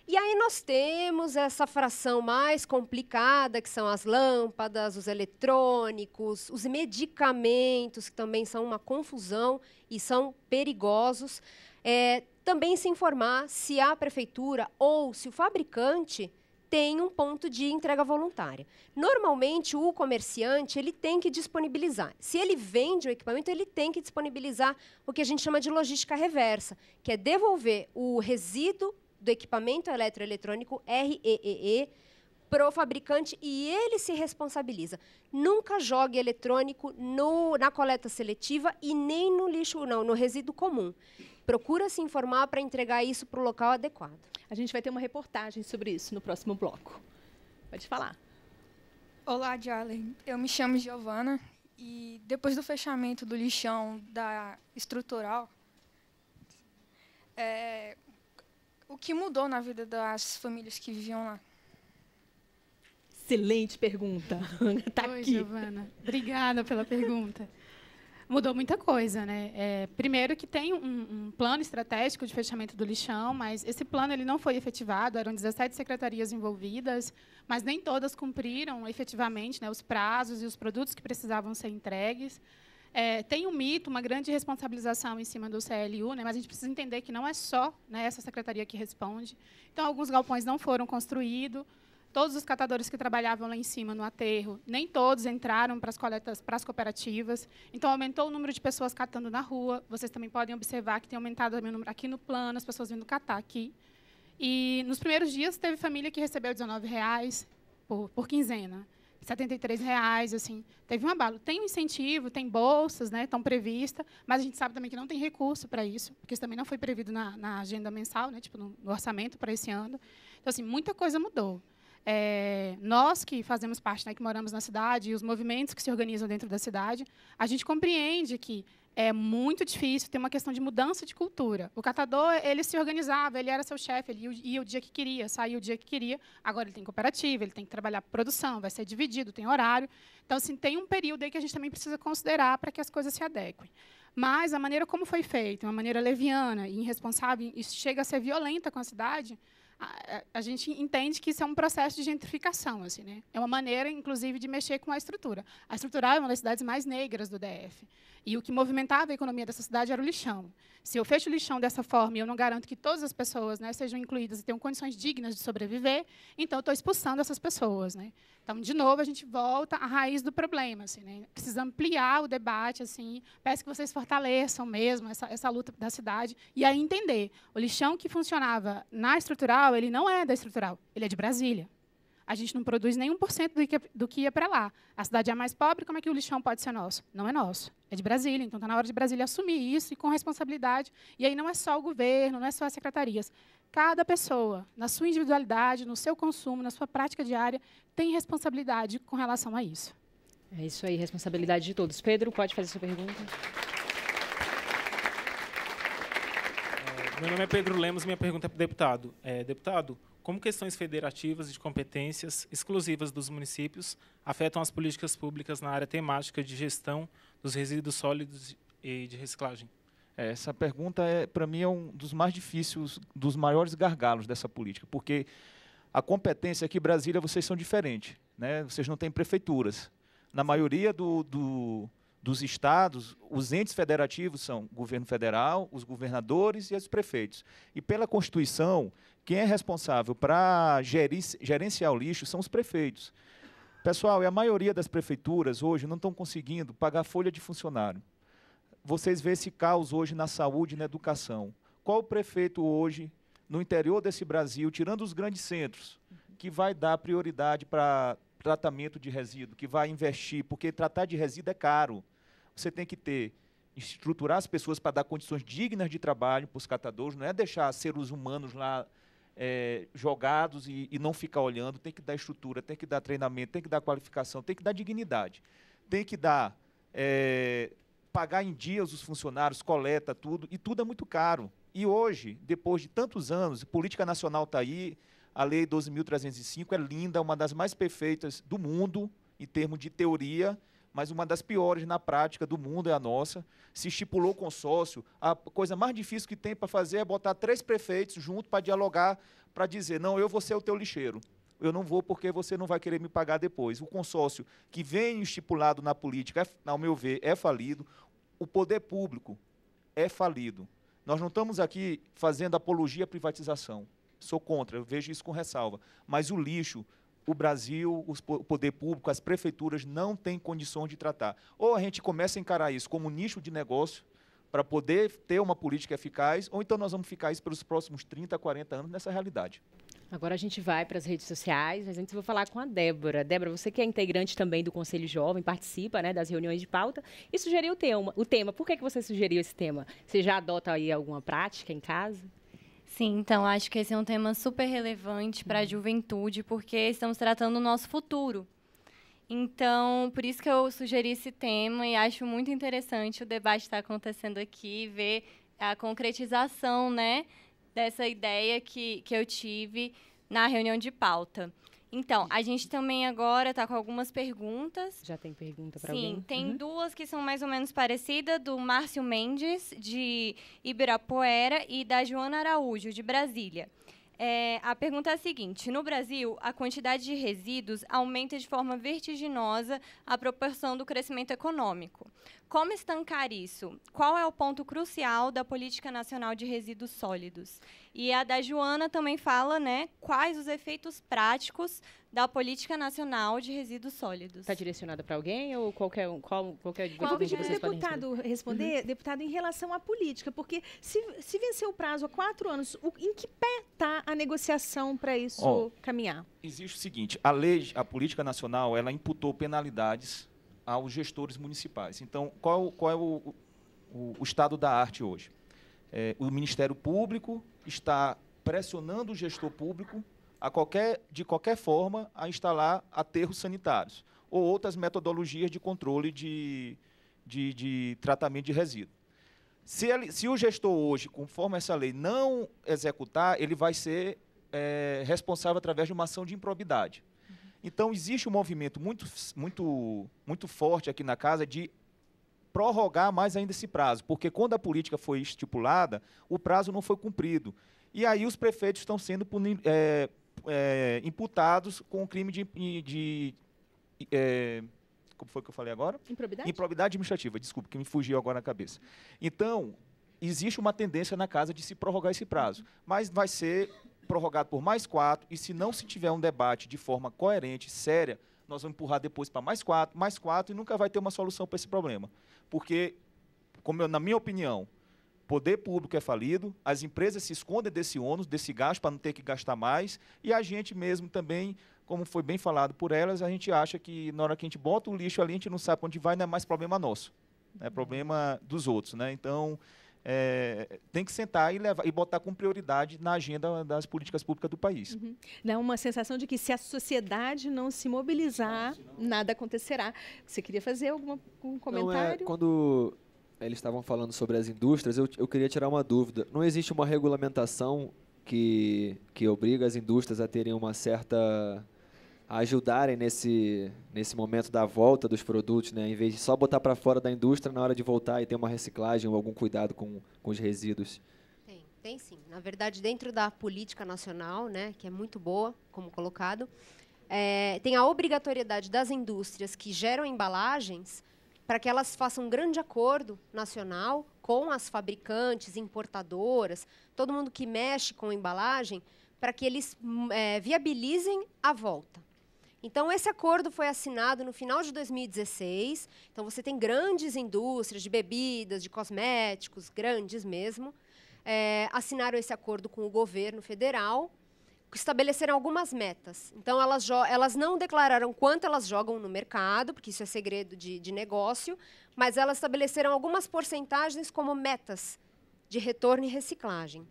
E aí nós temos essa fração mais complicada, que são as lâmpadas, os eletrônicos, os medicamentos, que também são uma confusão e são perigosos. Também se informar se a prefeitura ou se o fabricante tem um ponto de entrega voluntária. Normalmente, o comerciante ele tem que disponibilizar. Se ele vende o equipamento, ele tem que disponibilizar o que a gente chama de logística reversa, que é devolver o resíduo do equipamento eletroeletrônico, REEE, para o fabricante e ele se responsabiliza. Nunca jogue eletrônico na coleta seletiva e nem no lixo, não, no resíduo comum. Procura se informar para entregar isso para o local adequado. A gente vai ter uma reportagem sobre isso no próximo bloco. Pode falar. Olá, Jarlen. Eu me chamo Giovana e depois do fechamento do lixão da estrutural, o que mudou na vida das famílias que viviam lá? Excelente pergunta. Tá Oi, aqui. Giovana. Obrigada pela pergunta. Mudou muita coisa, né? Primeiro que tem um plano estratégico de fechamento do lixão, mas esse plano ele não foi efetivado, eram 17 secretarias envolvidas, mas nem todas cumpriram efetivamente, né, os prazos e os produtos que precisavam ser entregues. Tem um mito, uma grande responsabilização em cima do CLU, né, mas a gente precisa entender que não é só, né, essa secretaria que responde. Então, alguns galpões não foram construídos. Todos os catadores que trabalhavam lá em cima, no aterro, nem todos entraram para as coletas, para as cooperativas. Então, aumentou o número de pessoas catando na rua. Vocês também podem observar que tem aumentado o número aqui no plano, as pessoas vindo catar aqui. E, nos primeiros dias, teve família que recebeu R$19 por quinzena. R$73, assim, teve um abalo. Tem um incentivo, tem bolsas, né, estão previstas, mas a gente sabe também que não tem recurso para isso, porque isso também não foi previsto na agenda mensal, né, tipo, no orçamento para esse ano. Então, assim, muita coisa mudou. Nós que fazemos parte, né, que moramos na cidade, e os movimentos que se organizam dentro da cidade, a gente compreende que é muito difícil ter uma questão de mudança de cultura. O catador, ele se organizava, ele era seu chefe, ele ia o dia que queria, saía o dia que queria. Agora ele tem cooperativa, ele tem que trabalhar por produção, vai ser dividido, tem horário. Então, assim, tem um período aí que a gente também precisa considerar para que as coisas se adequem. Mas a maneira como foi feita, uma maneira leviana e irresponsável, e chega a ser violenta com a cidade, a gente entende que isso é um processo de gentrificação, assim, né? É uma maneira, inclusive, de mexer com a estrutura. A estrutural é uma das cidades mais negras do DF. E o que movimentava a economia dessa cidade era o lixão. Se eu fecho o lixão dessa forma e eu não garanto que todas as pessoas, né, sejam incluídas e tenham condições dignas de sobreviver, então eu estou expulsando essas pessoas, né? Então, de novo, a gente volta à raiz do problema, assim, né? Precisa ampliar o debate, assim. Peço que vocês fortaleçam mesmo essa luta da cidade e aí entender. O lixão que funcionava na estrutural, ele não é da estrutural, ele é de Brasília. A gente não produz nem 1% do que ia para lá. A cidade é mais pobre, como é que o lixão pode ser nosso? Não é nosso, é de Brasília. Então, está na hora de Brasília assumir isso e com responsabilidade. E aí não é só o governo, não é só as secretarias. Cada pessoa, na sua individualidade, no seu consumo, na sua prática diária, tem responsabilidade com relação a isso. É isso aí, responsabilidade de todos. Pedro, pode fazer sua pergunta? Meu nome é Pedro Lemos, minha pergunta é para o deputado. Deputado, como questões federativas e de competências exclusivas dos municípios afetam as políticas públicas na área temática de gestão dos resíduos sólidos e de reciclagem? Essa pergunta, para mim, é um dos mais difíceis, dos maiores gargalos dessa política, porque a competência aqui em Brasília, vocês são diferentes, né? Vocês não têm prefeituras. Na maioria dos estados, os entes federativos são o governo federal, os governadores e os prefeitos. E pela Constituição, quem é responsável para gerenciar o lixo são os prefeitos. Pessoal, e a maioria das prefeituras hoje não estão conseguindo pagar folha de funcionário. Vocês veem esse caos hoje na saúde e na educação. Qual o prefeito hoje, no interior desse Brasil, tirando os grandes centros, que vai dar prioridade para tratamento de resíduo, que vai investir, porque tratar de resíduo é caro. Você tem que estruturar as pessoas para dar condições dignas de trabalho para os catadores, não é deixar seres humanos lá jogados e não ficar olhando, tem que dar estrutura, tem que dar treinamento, tem que dar qualificação, tem que dar dignidade, tem que dar, pagar em dias os funcionários, coleta, tudo, e tudo é muito caro. E hoje, depois de tantos anos, a política nacional está aí, a Lei 12.305 é linda, uma das mais perfeitas do mundo, em termos de teoria, mas uma das piores na prática do mundo é a nossa. Se estipulou consórcio, a coisa mais difícil que tem para fazer é botar 3 prefeitos junto para dialogar, para dizer, não, eu vou ser o teu lixeiro. Eu não vou porque você não vai querer me pagar depois. O consórcio que vem estipulado na política, ao meu ver, é falido. O poder público é falido. Nós não estamos aqui fazendo apologia à privatização. Sou contra, eu vejo isso com ressalva. Mas o lixo, o Brasil, o poder público, as prefeituras não têm condições de tratar. Ou a gente começa a encarar isso como nicho de negócio para poder ter uma política eficaz, ou então nós vamos ficar isso pelos próximos 30, 40 anos nessa realidade. Agora a gente vai para as redes sociais, mas antes eu vou falar com a Débora. Débora, você que é integrante também do Conselho Jovem, participa, né, das reuniões de pauta e sugeriu o tema. Por que você sugeriu esse tema? Você já adota aí alguma prática em casa? Sim, então acho que esse é um tema super relevante para a juventude, porque estamos tratando do nosso futuro. Então, por isso que eu sugeri esse tema e acho muito interessante o debate estar acontecendo aqui, ver a concretização, né, dessa ideia que eu tive na reunião de pauta. Então, a gente também agora está com algumas perguntas. Já tem pergunta para alguém? Sim, tem 2 que são mais ou menos parecidas, do Márcio Mendes, de Ibirapuera, e da Joana Araújo, de Brasília. A pergunta é a seguinte: no Brasil, a quantidade de resíduos aumenta de forma vertiginosa à proporção do crescimento econômico. Como estancar isso? Qual é o ponto crucial da Política Nacional de Resíduos Sólidos? E a da Joana também fala, né, quais os efeitos práticos da Política Nacional de Resíduos Sólidos. Está direcionada para alguém ou qualquer um? Qualquer Eu vou pedir para o deputado responder, deputado, em relação à política, porque se vencer o prazo há 4 anos, em que pé está a negociação para isso caminhar? Existe o seguinte, a lei, a Política Nacional, ela imputou penalidades aos gestores municipais. Então, qual é o estado da arte hoje? O Ministério Público está pressionando o gestor público de qualquer forma a instalar aterros sanitários ou outras metodologias de controle de tratamento de resíduo. Se o gestor hoje, conforme essa lei, não executar, ele vai ser responsável através de uma ação de improbidade. Então, existe um movimento muito forte aqui na casa de prorrogar mais ainda esse prazo, porque quando a política foi estipulada, o prazo não foi cumprido. E aí os prefeitos estão sendo imputados com o crime como foi que eu falei agora? Improbidade? Improbidade administrativa, desculpa, que me fugiu agora na cabeça. Então, existe uma tendência na casa de se prorrogar esse prazo, mas vai ser prorrogado por mais 4, e se não se tiver um debate de forma coerente, séria, nós vamos empurrar depois para mais 4, e nunca vai ter uma solução para esse problema. Porque, na minha opinião, poder público é falido, as empresas se escondem desse ônus, desse gasto, para não ter que gastar mais, e a gente mesmo também, como foi bem falado por elas, a gente acha que na hora que a gente bota o lixo ali, a gente não sabe para onde vai, não é mais problema nosso, é problema dos outros, né? Então, tem que sentar e botar com prioridade na agenda das políticas públicas do país. Dá uma sensação de que se a sociedade não se mobilizar, nada acontecerá. Você queria fazer algum comentário? Não, quando eles estavam falando sobre as indústrias, eu queria tirar uma dúvida. Não existe uma regulamentação que obriga as indústrias a terem uma certa... a ajudarem nesse momento da volta dos produtos, né? Em vez de só botar para fora da indústria na hora de voltar e ter uma reciclagem ou algum cuidado com os resíduos? Tem sim. Na verdade, dentro da política nacional, né, que é muito boa, como colocado, tem a obrigatoriedade das indústrias que geram embalagens para que elas façam um grande acordo nacional com as fabricantes, importadoras, todo mundo que mexe com embalagem, para que eles viabilizem a volta. Então, esse acordo foi assinado no final de 2016. Então, você tem grandes indústrias de bebidas, de cosméticos, grandes mesmo, assinaram esse acordo com o governo federal, que estabeleceram algumas metas. Então, elas não declararam quanto elas jogam no mercado, porque isso é segredo de negócio, mas elas estabeleceram algumas porcentagens como metas de retorno e reciclagem.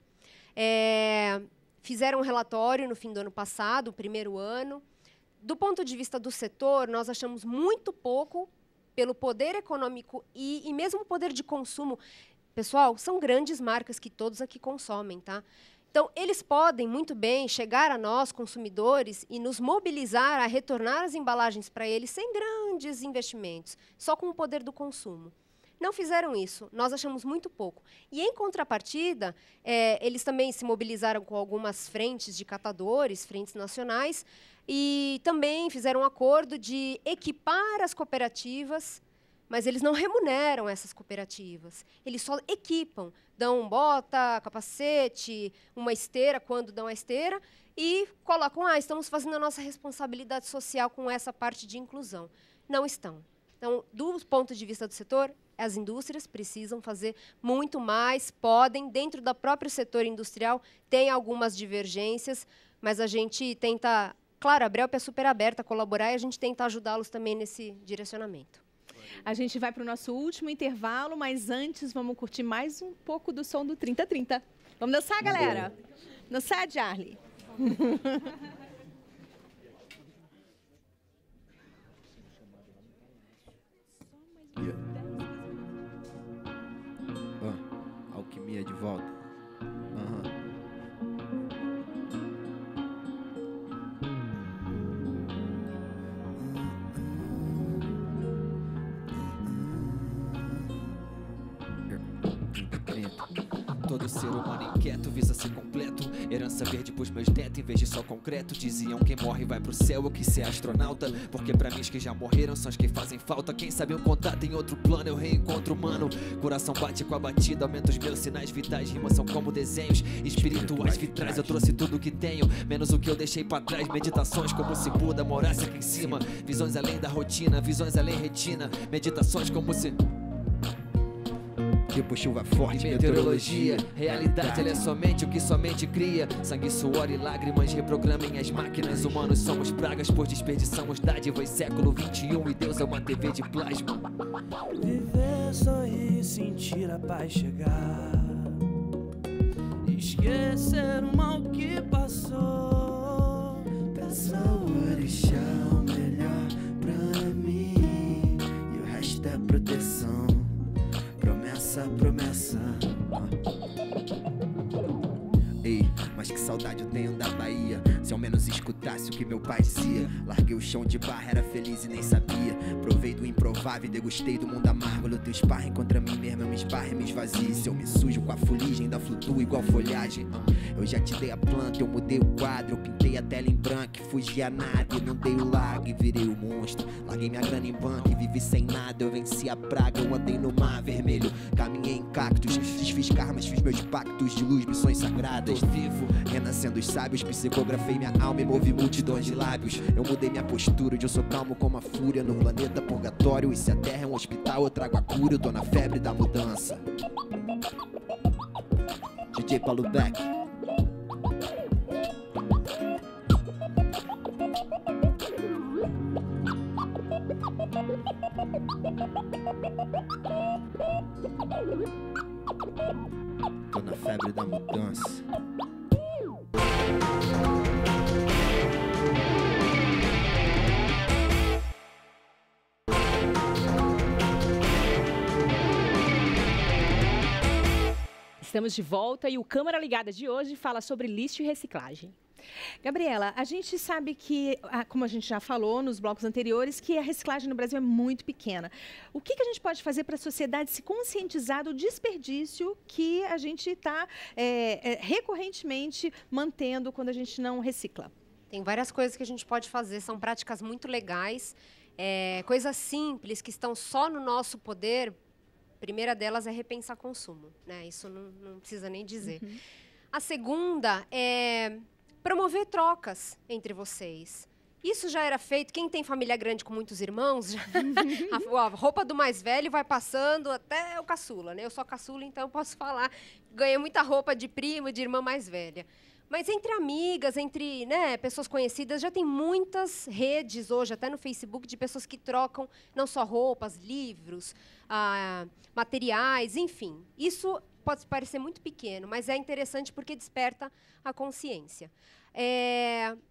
Fizeram um relatório no fim do ano passado, o primeiro ano. Do ponto de vista do setor, nós achamos muito pouco pelo poder econômico e mesmo poder de consumo. Pessoal, são grandes marcas que todos aqui consomem, tá? Então, eles podem muito bem chegar a nós, consumidores, e nos mobilizar a retornar as embalagens para eles sem grandes investimentos, só com o poder do consumo. Não fizeram isso, nós achamos muito pouco. E, em contrapartida, eles também se mobilizaram com algumas frentes de catadores, frentes nacionais, e também fizeram um acordo de equipar as cooperativas, mas eles não remuneram essas cooperativas. Eles só equipam, dão bota, capacete, uma esteira, quando dão a esteira, e colocam, estamos fazendo a nossa responsabilidade social com essa parte de inclusão. Não estão. Então, do ponto de vista do setor, as indústrias precisam fazer muito mais, podem, dentro do próprio setor industrial, tem algumas divergências, mas a gente tenta, claro, a Brelp é super aberta a colaborar e a gente tenta ajudá-los também nesse direcionamento. A gente vai para o nosso último intervalo, mas antes vamos curtir mais um pouco do som do 3030. Vamos dançar, galera? Dançar, Charlie? Alquimia de volta. Todo ser humano inquieto visa ser completo. Herança verde pros meus netos em vez de só concreto. Diziam quem morre vai pro céu, eu quis ser astronauta. Porque pra mim os que já morreram são os que fazem falta. Quem sabe um contato em outro plano, eu reencontro humano. Coração bate com a batida, aumenta os meus sinais vitais. Rimas são como desenhos espirituais vitrais. Eu trouxe tudo que tenho, menos o que eu deixei pra trás. Meditações como se Buda morasse aqui em cima. Visões além da rotina, visões além retina. Meditações como se... Tipo chuva forte, meteorologia. Realidade, ela é somente o que somente cria. Sangue, suor e lágrimas reprogramem as máquinas. Humanos somos pragas, pois desperdiçamos dádivas. Século 21 e Deus é uma TV de plasma. Viver, sorrir, sentir a paz chegar. Esquecer o mal que passou. Peça o orixá o melhor pra mim. E o resto é proteção. Promessa, promessa. Ei, mas que saudade eu tenho da Bahia. Se ao menos escutasse o que meu pai dizia. Larguei o chão de barra, era feliz e nem sabia. Provei do improvável e degustei do mundo amargo. Olha o teu sparring contra mim mesmo, eu me esbarro e me esvazio. Se eu me sujo com a fuligem, ainda flutuo igual folhagem. Eu já te dei a planta, eu mudei o quadro. Eu pintei a tela em branco, fugi a nada. Eu não dei o lago e virei o monstro. Larguei minha grana em banco e vivi sem nada. Eu venci a praga, eu andei no mar vermelho. Caminhei em cactos, desfiz karmas, fiz meus pactos de luz, missões sagradas. Vivo, renascendo os sábios, psicografei minha alma e movi multidões de lábios. Eu mudei minha postura, hoje eu sou calmo como a fúria no planeta purgatório. E se a terra é um hospital, eu trago a cura. Eu tô na febre da mudança. DJ Paulo Beck. Tô na febre da mudança. Estamos de volta e o Câmara Ligada de hoje fala sobre lixo e reciclagem. Gabriela, a gente sabe que, como a gente já falou nos blocos anteriores, que a reciclagem no Brasil é muito pequena. O que a gente pode fazer para a sociedade se conscientizar do desperdício que a gente está recorrentemente mantendo quando a gente não recicla? Tem várias coisas que a gente pode fazer, são práticas muito legais, coisas simples que estão só no nosso poder. A primeira delas é repensar consumo, né? Isso não precisa nem dizer. Uhum. A segunda é promover trocas entre vocês. Isso já era feito, quem tem família grande com muitos irmãos, a roupa do mais velho vai passando até o caçula, né? Eu sou caçula, então eu posso falar, ganhei muita roupa de prima, de irmã mais velha. Mas entre amigas, entre pessoas conhecidas, já tem muitas redes hoje, até no Facebook, de pessoas que trocam não só roupas, livros, materiais, enfim. Isso pode parecer muito pequeno, mas é interessante porque desperta a consciência.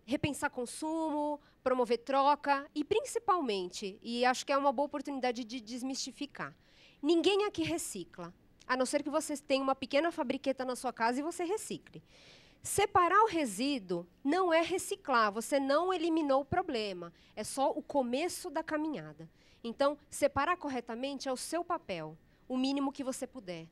Repensar consumo, promover troca e, principalmente, e acho que é uma boa oportunidade de desmistificar, ninguém aqui recicla, a não ser que você tenha uma pequena fabriqueta na sua casa e você recicle. Separar o resíduo não é reciclar, você não eliminou o problema, é só o começo da caminhada. Então, separar corretamente é o seu papel, o mínimo que você puder.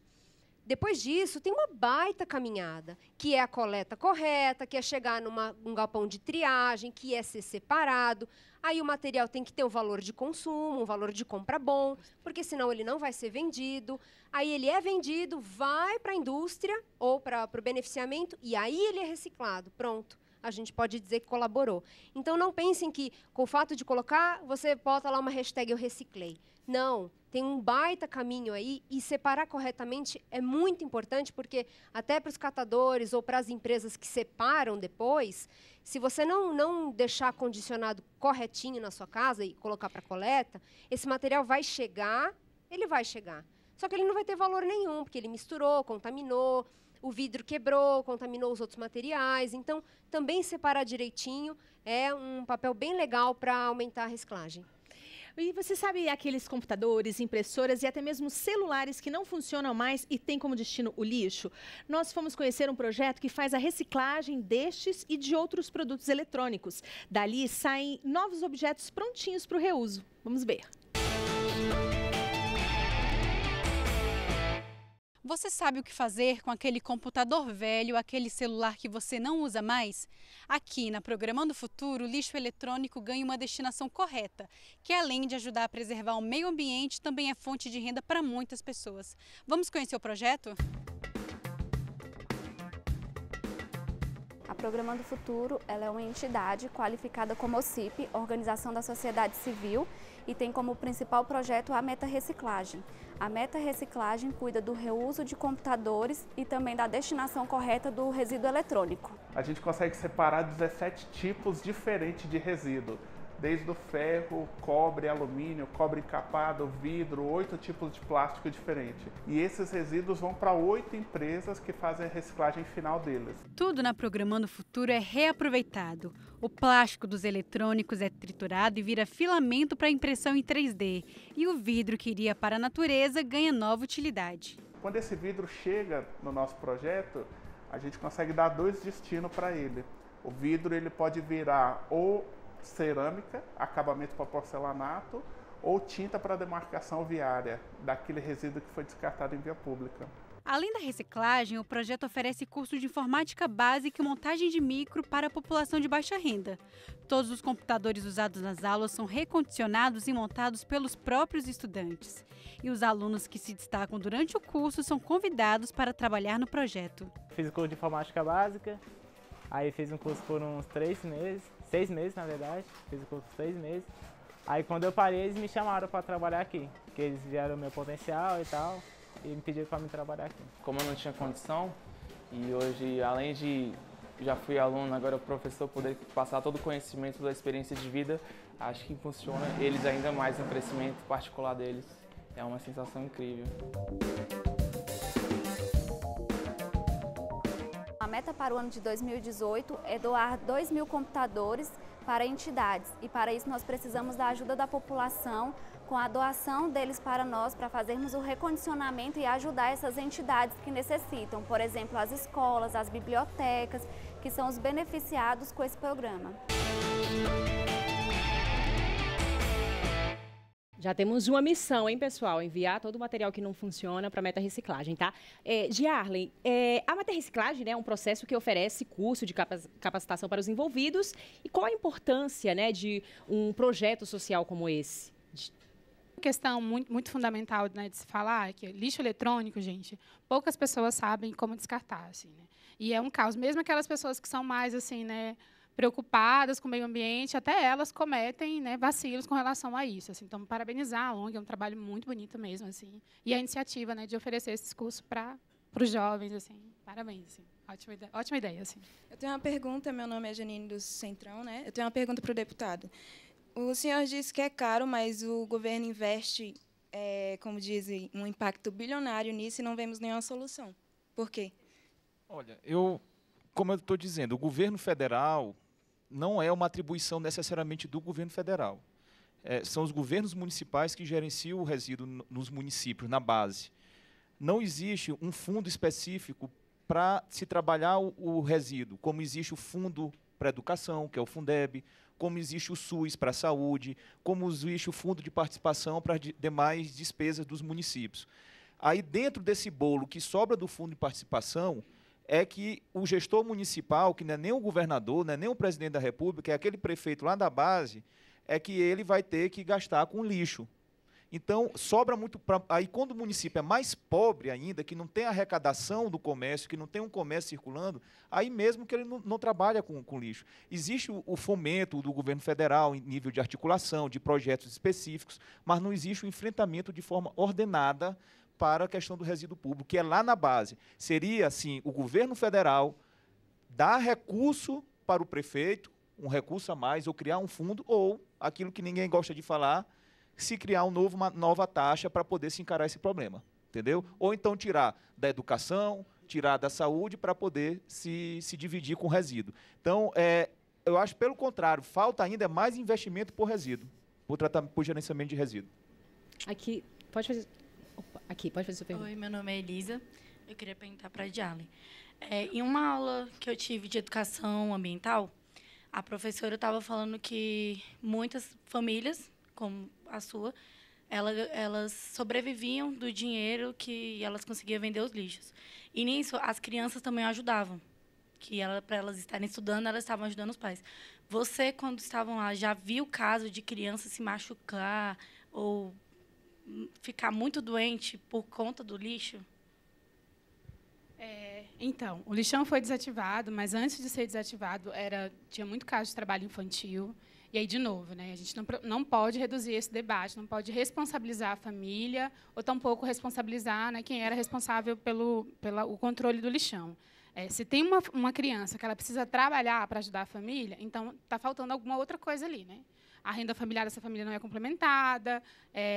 Depois disso, tem uma baita caminhada, que é a coleta correta, que é chegar num galpão de triagem, que é ser separado. Aí o material tem que ter um valor de consumo, um valor de compra bom, porque senão ele não vai ser vendido. Aí ele é vendido, vai para a indústria ou para o beneficiamento, e aí ele é reciclado. Pronto. A gente pode dizer que colaborou. Então, não pensem que, com o fato de colocar, você bota lá uma hashtag eu reciclei. Não, tem um baita caminho aí, e separar corretamente é muito importante, porque até para os catadores ou para as empresas que separam depois, se você não deixar condicionado corretinho na sua casa e colocar para coleta, esse material vai chegar, ele vai chegar. Só que ele não vai ter valor nenhum, porque ele misturou, contaminou, o vidro quebrou, contaminou os outros materiais. Então, também separar direitinho é um papel bem legal para aumentar a reciclagem. E você sabe aqueles computadores, impressoras e até mesmo celulares que não funcionam mais e têm como destino o lixo? Nós fomos conhecer um projeto que faz a reciclagem destes e de outros produtos eletrônicos. Dali saem novos objetos prontinhos para o reuso. Vamos ver. Você sabe o que fazer com aquele computador velho, aquele celular que você não usa mais? Aqui na Programando o Futuro, o lixo eletrônico ganha uma destinação correta, que além de ajudar a preservar o meio ambiente, também é fonte de renda para muitas pessoas. Vamos conhecer o projeto? A Programando o Futuro ela é uma entidade qualificada como OCIP, Organização da Sociedade Civil, e tem como principal projeto a Meta Reciclagem. A Meta Reciclagem cuida do reuso de computadores e também da destinação correta do resíduo eletrônico. A gente consegue separar 17 tipos diferentes de resíduo, desde o ferro, cobre, alumínio, cobre encapado, vidro, 8 tipos de plástico diferentes. E esses resíduos vão para 8 empresas que fazem a reciclagem final deles. Tudo na Programando o Futuro é reaproveitado. O plástico dos eletrônicos é triturado e vira filamento para impressão em 3D. E o vidro que iria para a natureza ganha nova utilidade. Quando esse vidro chega no nosso projeto, a gente consegue dar 2 destinos para ele. O vidro ele pode virar ou cerâmica, acabamento para porcelanato, ou tinta para demarcação viária, daquele resíduo que foi descartado em via pública. Além da reciclagem, o projeto oferece curso de informática básica e montagem de micro para a população de baixa renda. Todos os computadores usados nas aulas são recondicionados e montados pelos próprios estudantes. E os alunos que se destacam durante o curso são convidados para trabalhar no projeto. Fiz o curso de informática básica, aí fiz um curso por uns 6 meses na verdade, fiz o curso por 6 meses. Aí quando eu parei, eles me chamaram para trabalhar aqui, porque eles viram o meu potencial e tal, e me pediram para me trabalhar aqui. Como eu não tinha condição, e hoje, além de já fui aluno, agora o professor poder passar todo o conhecimento da experiência de vida, acho que impulsiona eles ainda mais no crescimento particular deles. É uma sensação incrível. A meta para o ano de 2018 é doar 2.000 computadores para entidades e para isso nós precisamos da ajuda da população com a doação deles para nós, para fazermos o recondicionamento e ajudar essas entidades que necessitam, por exemplo, as escolas, as bibliotecas, que são os beneficiados com esse programa. Já temos uma missão, hein, pessoal? Enviar todo o material que não funciona para a Meta Reciclagem, tá? Giarlen, a Meta Reciclagem, né, é um processo que oferece curso de capacitação para os envolvidos. E qual a importância, né, de um projeto social como esse? Uma questão muito fundamental, né, de se falar é que lixo eletrônico, gente, poucas pessoas sabem como descartar, assim, né? E é um caos. Mesmo aquelas pessoas que são mais, assim, né, preocupadas com o meio ambiente, até elas cometem, né, vacilos com relação a isso. Assim. Então, parabenizar a ONG, é um trabalho muito bonito mesmo. Assim. E a iniciativa, né, de oferecer esses cursos para os jovens. Assim. Parabéns. Assim. Ótima ideia. Assim. Eu tenho uma pergunta, meu nome é Janine do Centrão. Né? Eu tenho uma pergunta para o deputado. O senhor disse que é caro, mas o governo investe, como dizem, um impacto bilionário nisso e não vemos nenhuma solução. Por quê? Olha, como eu estou dizendo, o governo federal não é uma atribuição necessariamente do governo federal. São os governos municipais que gerenciam o resíduo nos municípios, na base. Não existe um fundo específico para se trabalhar o resíduo, como existe o Fundo para Educação, que é o Fundeb, como existe o SUS para a saúde, como existe o Fundo de Participação para as demais despesas dos municípios. Aí, dentro desse bolo que sobra do Fundo de Participação, é que o gestor municipal, que não é nem o governador, não é nem o presidente da República, é aquele prefeito lá da base, é que ele vai ter que gastar com lixo. Então, sobra muito... Aí, quando o município é mais pobre ainda, que não tem arrecadação do comércio, que não tem um comércio circulando, aí mesmo que ele não trabalha com lixo. Existe o fomento do governo federal em nível de articulação, de projetos específicos, mas não existe o enfrentamento de forma ordenada para a questão do resíduo público, que é lá na base. Seria, assim, o governo federal dar recurso para o prefeito, um recurso a mais, ou criar um fundo, ou, aquilo que ninguém gosta de falar, se criar uma nova taxa para poder se encarar esse problema, entendeu? Ou então tirar da educação, tirar da saúde para poder se dividir com o resíduo. Então, eu acho, pelo contrário, falta ainda mais investimento por resíduo, por gerenciamento de resíduo. Aqui, pode fazer... Opa, aqui, pode fazer sua pergunta. Oi, meu nome é Elisa. Eu queria perguntar para a Diale. Em uma aula que eu tive de educação ambiental, a professora estava falando que muitas famílias, como a sua, elas sobreviviam do dinheiro que elas conseguiam vender os lixos. E nisso, as crianças também ajudavam. Para elas estarem estudando, elas estavam ajudando os pais. Você, quando estavam lá, já viu o caso de criança se machucar ou ficar muito doente por conta do lixo? Então, o lixão foi desativado, mas antes de ser desativado, tinha muito caso de trabalho infantil. E aí, de novo, né, a gente não pode reduzir esse debate, não pode responsabilizar a família, ou tampouco responsabilizar, né, quem era responsável pelo controle do lixão. Se tem uma criança que ela precisa trabalhar para ajudar a família, então está faltando alguma outra coisa ali, né? A renda familiar dessa família não é complementada,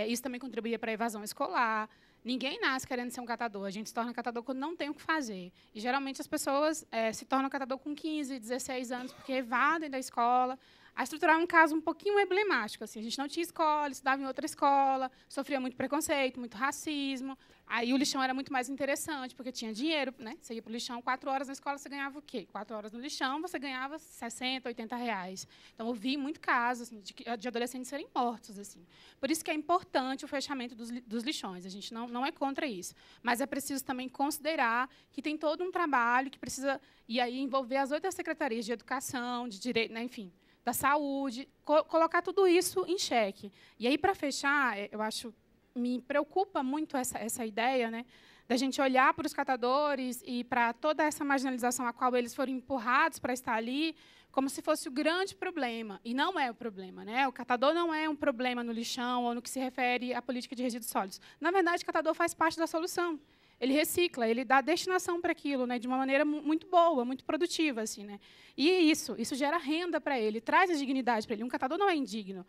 isso também contribuía para a evasão escolar. Ninguém nasce querendo ser um catador, a gente se torna catador quando não tem o que fazer. E, geralmente, as pessoas se tornam catador com 15, 16 anos, porque evadem da escola. A estrutural é um caso um pouquinho emblemático. Assim, a gente não tinha escola, estudava em outra escola, sofria muito preconceito, muito racismo. Aí o lixão era muito mais interessante, porque tinha dinheiro, né? Você ia para o lixão, 4 horas na escola, você ganhava o quê? 4 horas no lixão, você ganhava 60, 80 reais. Então, eu vi muito casos assim, de adolescentes serem mortos. Assim. Por isso que é importante o fechamento dos lixões. A gente não é contra isso. Mas é preciso também considerar que tem todo um trabalho que precisa e aí envolver as outras secretarias de educação, de direito, né? Enfim, da saúde, colocar tudo isso em xeque. E aí, para fechar, eu acho, me preocupa muito essa ideia, né, da gente olhar para os catadores e para toda essa marginalização a qual eles foram empurrados para estar ali, como se fosse o grande problema. E não é o problema. Né? O catador não é um problema no lixão ou no que se refere à política de resíduos sólidos. Na verdade, o catador faz parte da solução. Ele recicla, ele dá destinação para aquilo, né, de uma maneira muito boa, muito produtiva, assim, né. E isso gera renda para ele, traz a dignidade para ele. Um catador não é indigno.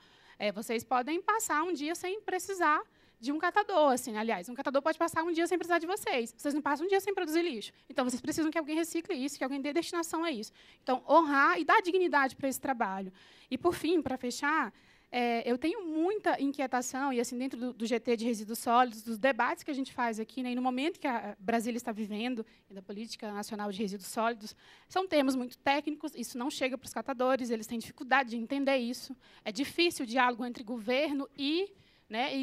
Vocês podem passar um dia sem precisar de um catador, assim, aliás, um catador pode passar um dia sem precisar de vocês. Vocês não passam um dia sem produzir lixo. Então, vocês precisam que alguém recicle isso, que alguém dê destinação a isso. Então, honrar e dar dignidade para esse trabalho. E, por fim, para fechar, eu tenho muita inquietação, e assim, dentro do GT de resíduos sólidos, dos debates que a gente faz aqui, né, e no momento que a Brasília está vivendo, e da Política Nacional de Resíduos Sólidos, são termos muito técnicos, isso não chega para os catadores, eles têm dificuldade de entender isso. É difícil o diálogo entre governo e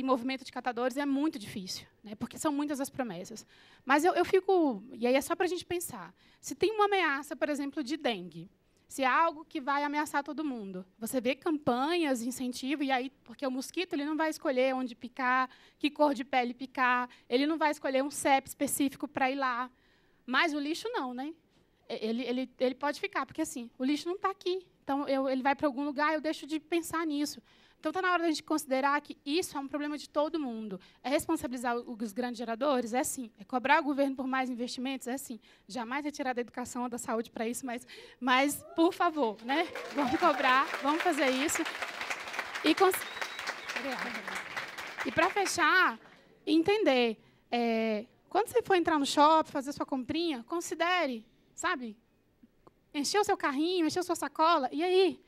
movimento de catadores, é muito difícil, né, porque são muitas as promessas. Mas eu fico... E aí é só para a gente pensar. Se tem uma ameaça, por exemplo, de dengue, se é algo que vai ameaçar todo mundo. Você vê campanhas, incentivo, e aí, porque o mosquito ele não vai escolher onde picar, que cor de pele picar, ele não vai escolher um CEP específico para ir lá. Mas o lixo não, né? Ele pode ficar, porque assim, o lixo não está aqui. Então, ele vai para algum lugar, eu deixo de pensar nisso. Então, está na hora da gente considerar que isso é um problema de todo mundo. É responsabilizar os grandes geradores? É sim. É cobrar o governo por mais investimentos? É sim. Jamais retirar da educação ou da saúde para isso, mas, por favor, né? Vamos cobrar, vamos fazer isso. E para fechar, entender. Quando você for entrar no shopping, fazer sua comprinha, considere, sabe? Encher o seu carrinho, encher a sua sacola, e aí?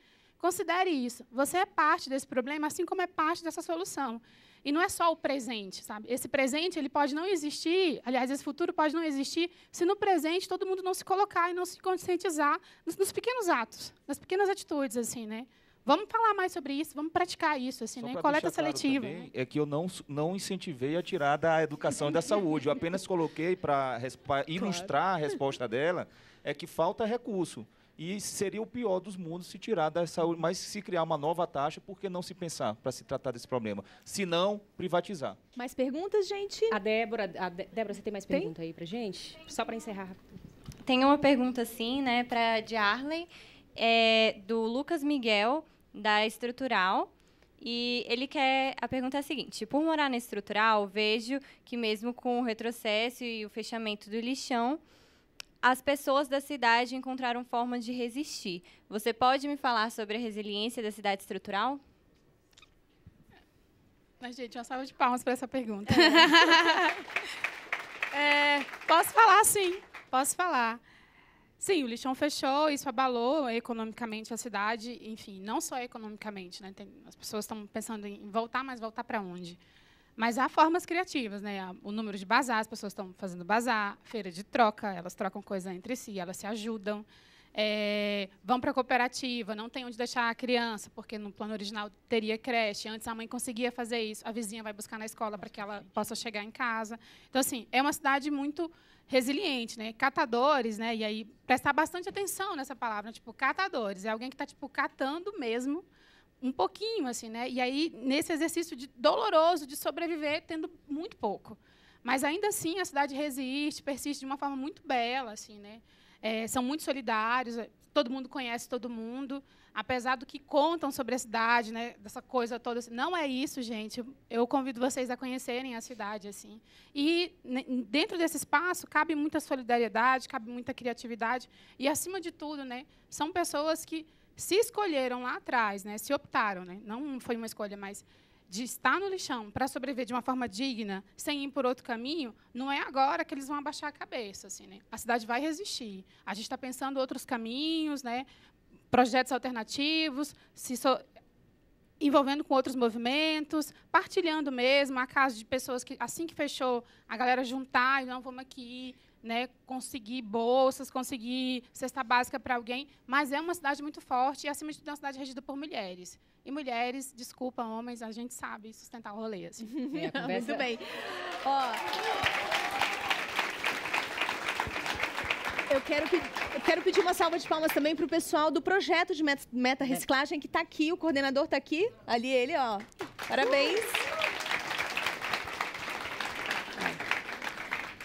considere isso. Você é parte desse problema, assim como é parte dessa solução. E não é só o presente, sabe? Esse presente ele pode não existir, aliás, esse futuro pode não existir, se no presente todo mundo não se colocar e não se conscientizar nos pequenos atos, nas pequenas atitudes, assim, né? Vamos falar mais sobre isso, vamos praticar isso, assim, né? Coleta seletiva. Claro, é que eu não incentivei a tirar da educação e da saúde. Eu apenas coloquei para ilustrar a resposta dela, é que falta recurso. E seria o pior dos mundos se tirar da saúde, mas se criar uma nova taxa, por que não se pensar para se tratar desse problema? Se não, privatizar. Mais perguntas, gente? Débora, você tem mais pergunta aí para gente? Só para encerrar rápido. Tem uma pergunta, sim, né, para a Jarley, do Lucas Miguel, da Estrutural. E ele quer... A pergunta é a seguinte: por morar na Estrutural, vejo que mesmo com o retrocesso e o fechamento do lixão, as pessoas da cidade encontraram formas de resistir. Você pode me falar sobre a resiliência da cidade estrutural? Mas, gente, uma salva de palmas para essa pergunta. Posso falar, sim. Posso falar. Sim, o lixão fechou, isso abalou economicamente a cidade. Enfim, não só economicamente, né? As pessoas estão pensando em voltar, mas voltar para onde? Mas há formas criativas, né? O número de bazar, as pessoas estão fazendo bazar, feira de troca, elas trocam coisa entre si, elas se ajudam. Vão para a cooperativa, não tem onde deixar a criança, porque no plano original teria creche. Antes a mãe conseguia fazer isso, a vizinha vai buscar na escola para que ela possa chegar em casa. Então, assim, é uma cidade muito resiliente, né? Catadores, né? E aí prestar bastante atenção nessa palavra, tipo, catadores. É alguém que está tipo catando mesmo um pouquinho, assim, né? E aí, nesse exercício doloroso de sobreviver, tendo muito pouco. Mas, ainda assim, a cidade resiste, persiste de uma forma muito bela, assim, né? São muito solidários, todo mundo conhece todo mundo, apesar do que contam sobre a cidade, né? Dessa coisa toda. Assim, não é isso, gente. Eu convido vocês a conhecerem a cidade, assim. E, dentro desse espaço, cabe muita solidariedade, cabe muita criatividade. E, acima de tudo, né? São pessoas que se escolheram lá atrás, né, se optaram, né, não foi uma escolha, mas de estar no lixão para sobreviver de uma forma digna, sem ir por outro caminho, não é agora que eles vão abaixar a cabeça. Assim, né? A cidade vai resistir. A gente está pensando outros caminhos, né, projetos alternativos, envolvendo com outros movimentos, partilhando mesmo, a casa de pessoas que, assim que fechou, a galera juntar e não vamos aqui, né, conseguir bolsas, conseguir cesta básica para alguém, mas é uma cidade muito forte e, acima de tudo, é uma cidade regida por mulheres. E mulheres, desculpa, homens, a gente sabe sustentar o rolê. Assim. Muito bem. Eu quero pedir uma salva de palmas também para o pessoal do projeto de meta reciclagem que está aqui, o coordenador está aqui, ali ele, ó. Parabéns.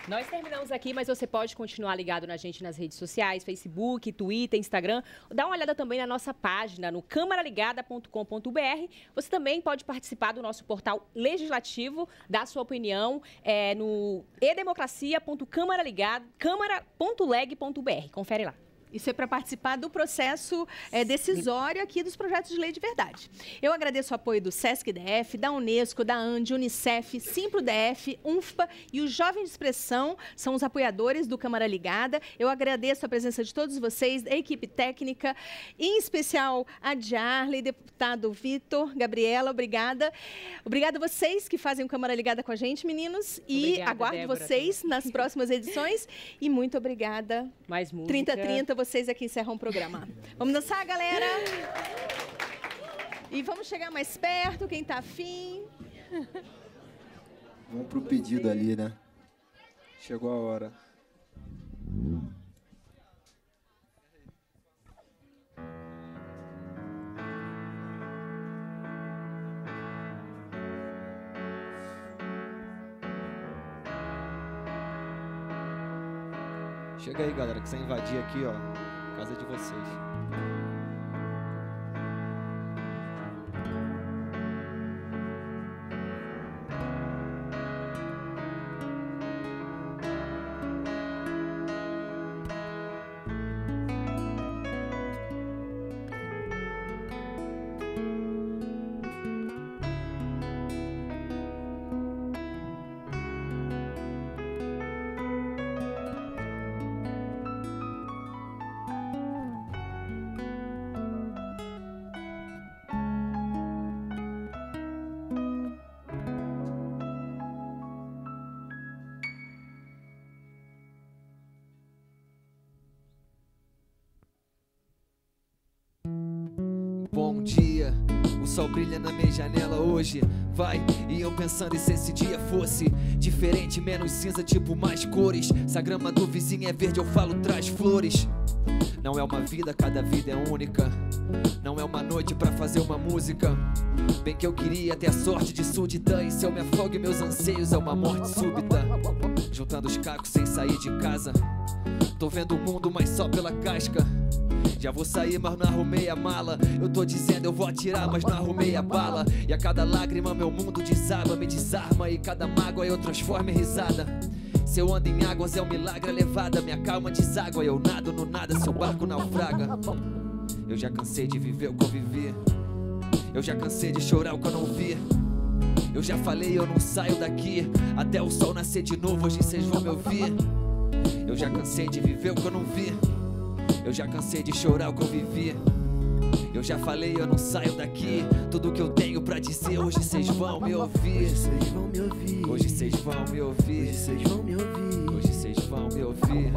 Nós terminamos aqui, mas você pode continuar ligado na gente nas redes sociais, Facebook, Twitter, Instagram. Dá uma olhada também na nossa página, no camaraligada.com.br. Você também pode participar do nosso portal legislativo, dar sua opinião no edemocracia.camara.leg.br. Confere lá. Isso é para participar do processo decisório aqui dos projetos de lei de verdade. Eu agradeço o apoio do SESC-DF, da Unesco, da ANDI, Unicef, Simpro-DF, UNFPA e o Jovem de Expressão, são os apoiadores do Câmara Ligada. Eu agradeço a presença de todos vocês, da equipe técnica, em especial a Jarley, deputado Vitor, Gabriela, obrigada. Obrigada a vocês que fazem o Câmara Ligada com a gente, meninos. E aguardo Débora, vocês nas próximas edições. E muito obrigada. Mais música. 3030. Vocês aqui encerram o programa. Vamos dançar, galera? E vamos chegar mais perto, quem tá afim. Vamos pro pedido ali, né? Chegou a hora. Chega aí, galera, que você invadir aqui, ó, casa de vocês. dia. O sol brilha na minha janela hoje. Vai, e eu pensando e se esse dia fosse diferente, menos cinza, tipo mais cores. Se a grama do vizinho é verde, eu falo traz flores. Não é uma vida, cada vida é única. Não é uma noite pra fazer uma música. Bem que eu queria ter a sorte de súdita, e se eu me afogo em meus anseios é uma morte súbita. Juntando os cacos sem sair de casa. Tô vendo o mundo, mas só pela casca. Já vou sair, mas não arrumei a mala. Eu tô dizendo eu vou atirar, mas não arrumei a bala. E a cada lágrima meu mundo desaba, me desarma. E cada mágoa eu transformo em risada. Se eu ando em águas é um milagre elevada. Minha calma deságua, eu nado no nada se o barco naufraga. Eu já cansei de viver o que eu vivi. Eu já cansei de chorar o que eu não vi. Eu já falei, eu não saio daqui até o sol nascer de novo, hoje vocês vão me ouvir. Eu já cansei de viver o que eu não vi. Eu já cansei de chorar o que eu vivi. Eu já falei, eu não saio daqui. Tudo que eu tenho pra dizer, hoje vocês vão me ouvir. Hoje vocês vão me ouvir. Hoje vocês vão me ouvir. Hoje vocês vão me ouvir. Hoje vocês vão me ouvir.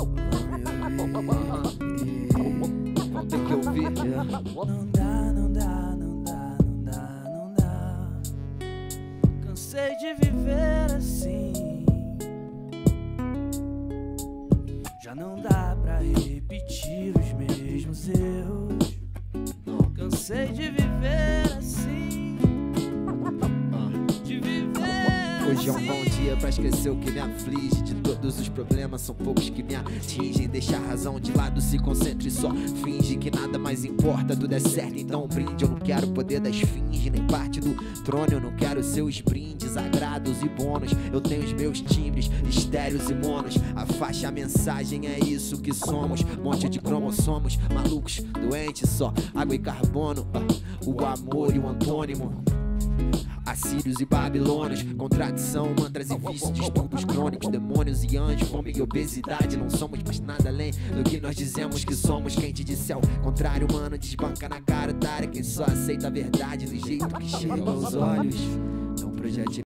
Vão ter que ouvir. Não dá, não dá, não dá, não dá, não dá. Cansei de viver assim. Já não dá pra repetir os mesmos erros. Cansei de viver assim. De viver Hoje é um bom dia pra esquecer o que me aflige. De todos os problemas são poucos que me atingem. Deixa a razão de lado, se concentre e só finge que nada mais importa, tudo é certo, então brinde. Eu não quero o poder da esfinge, nem parte do trono. Eu não quero seus brindes, agrados e bônus. Eu tenho os meus timbres, estéreos e monos. A faixa, a mensagem é isso que somos. Monte de cromossomos, malucos, doentes, só água e carbono. O amor e o antônimo. Assírios e babilônios, contradição, mantras e vícios, distúrbios crônicos, demônios e anjos, fome e obesidade. Não somos mais nada além do que nós dizemos que somos. Quem te disser o contrário, mano, desbanca na cara da área. Quem só aceita a verdade do jeito que chega aos olhos. Não projete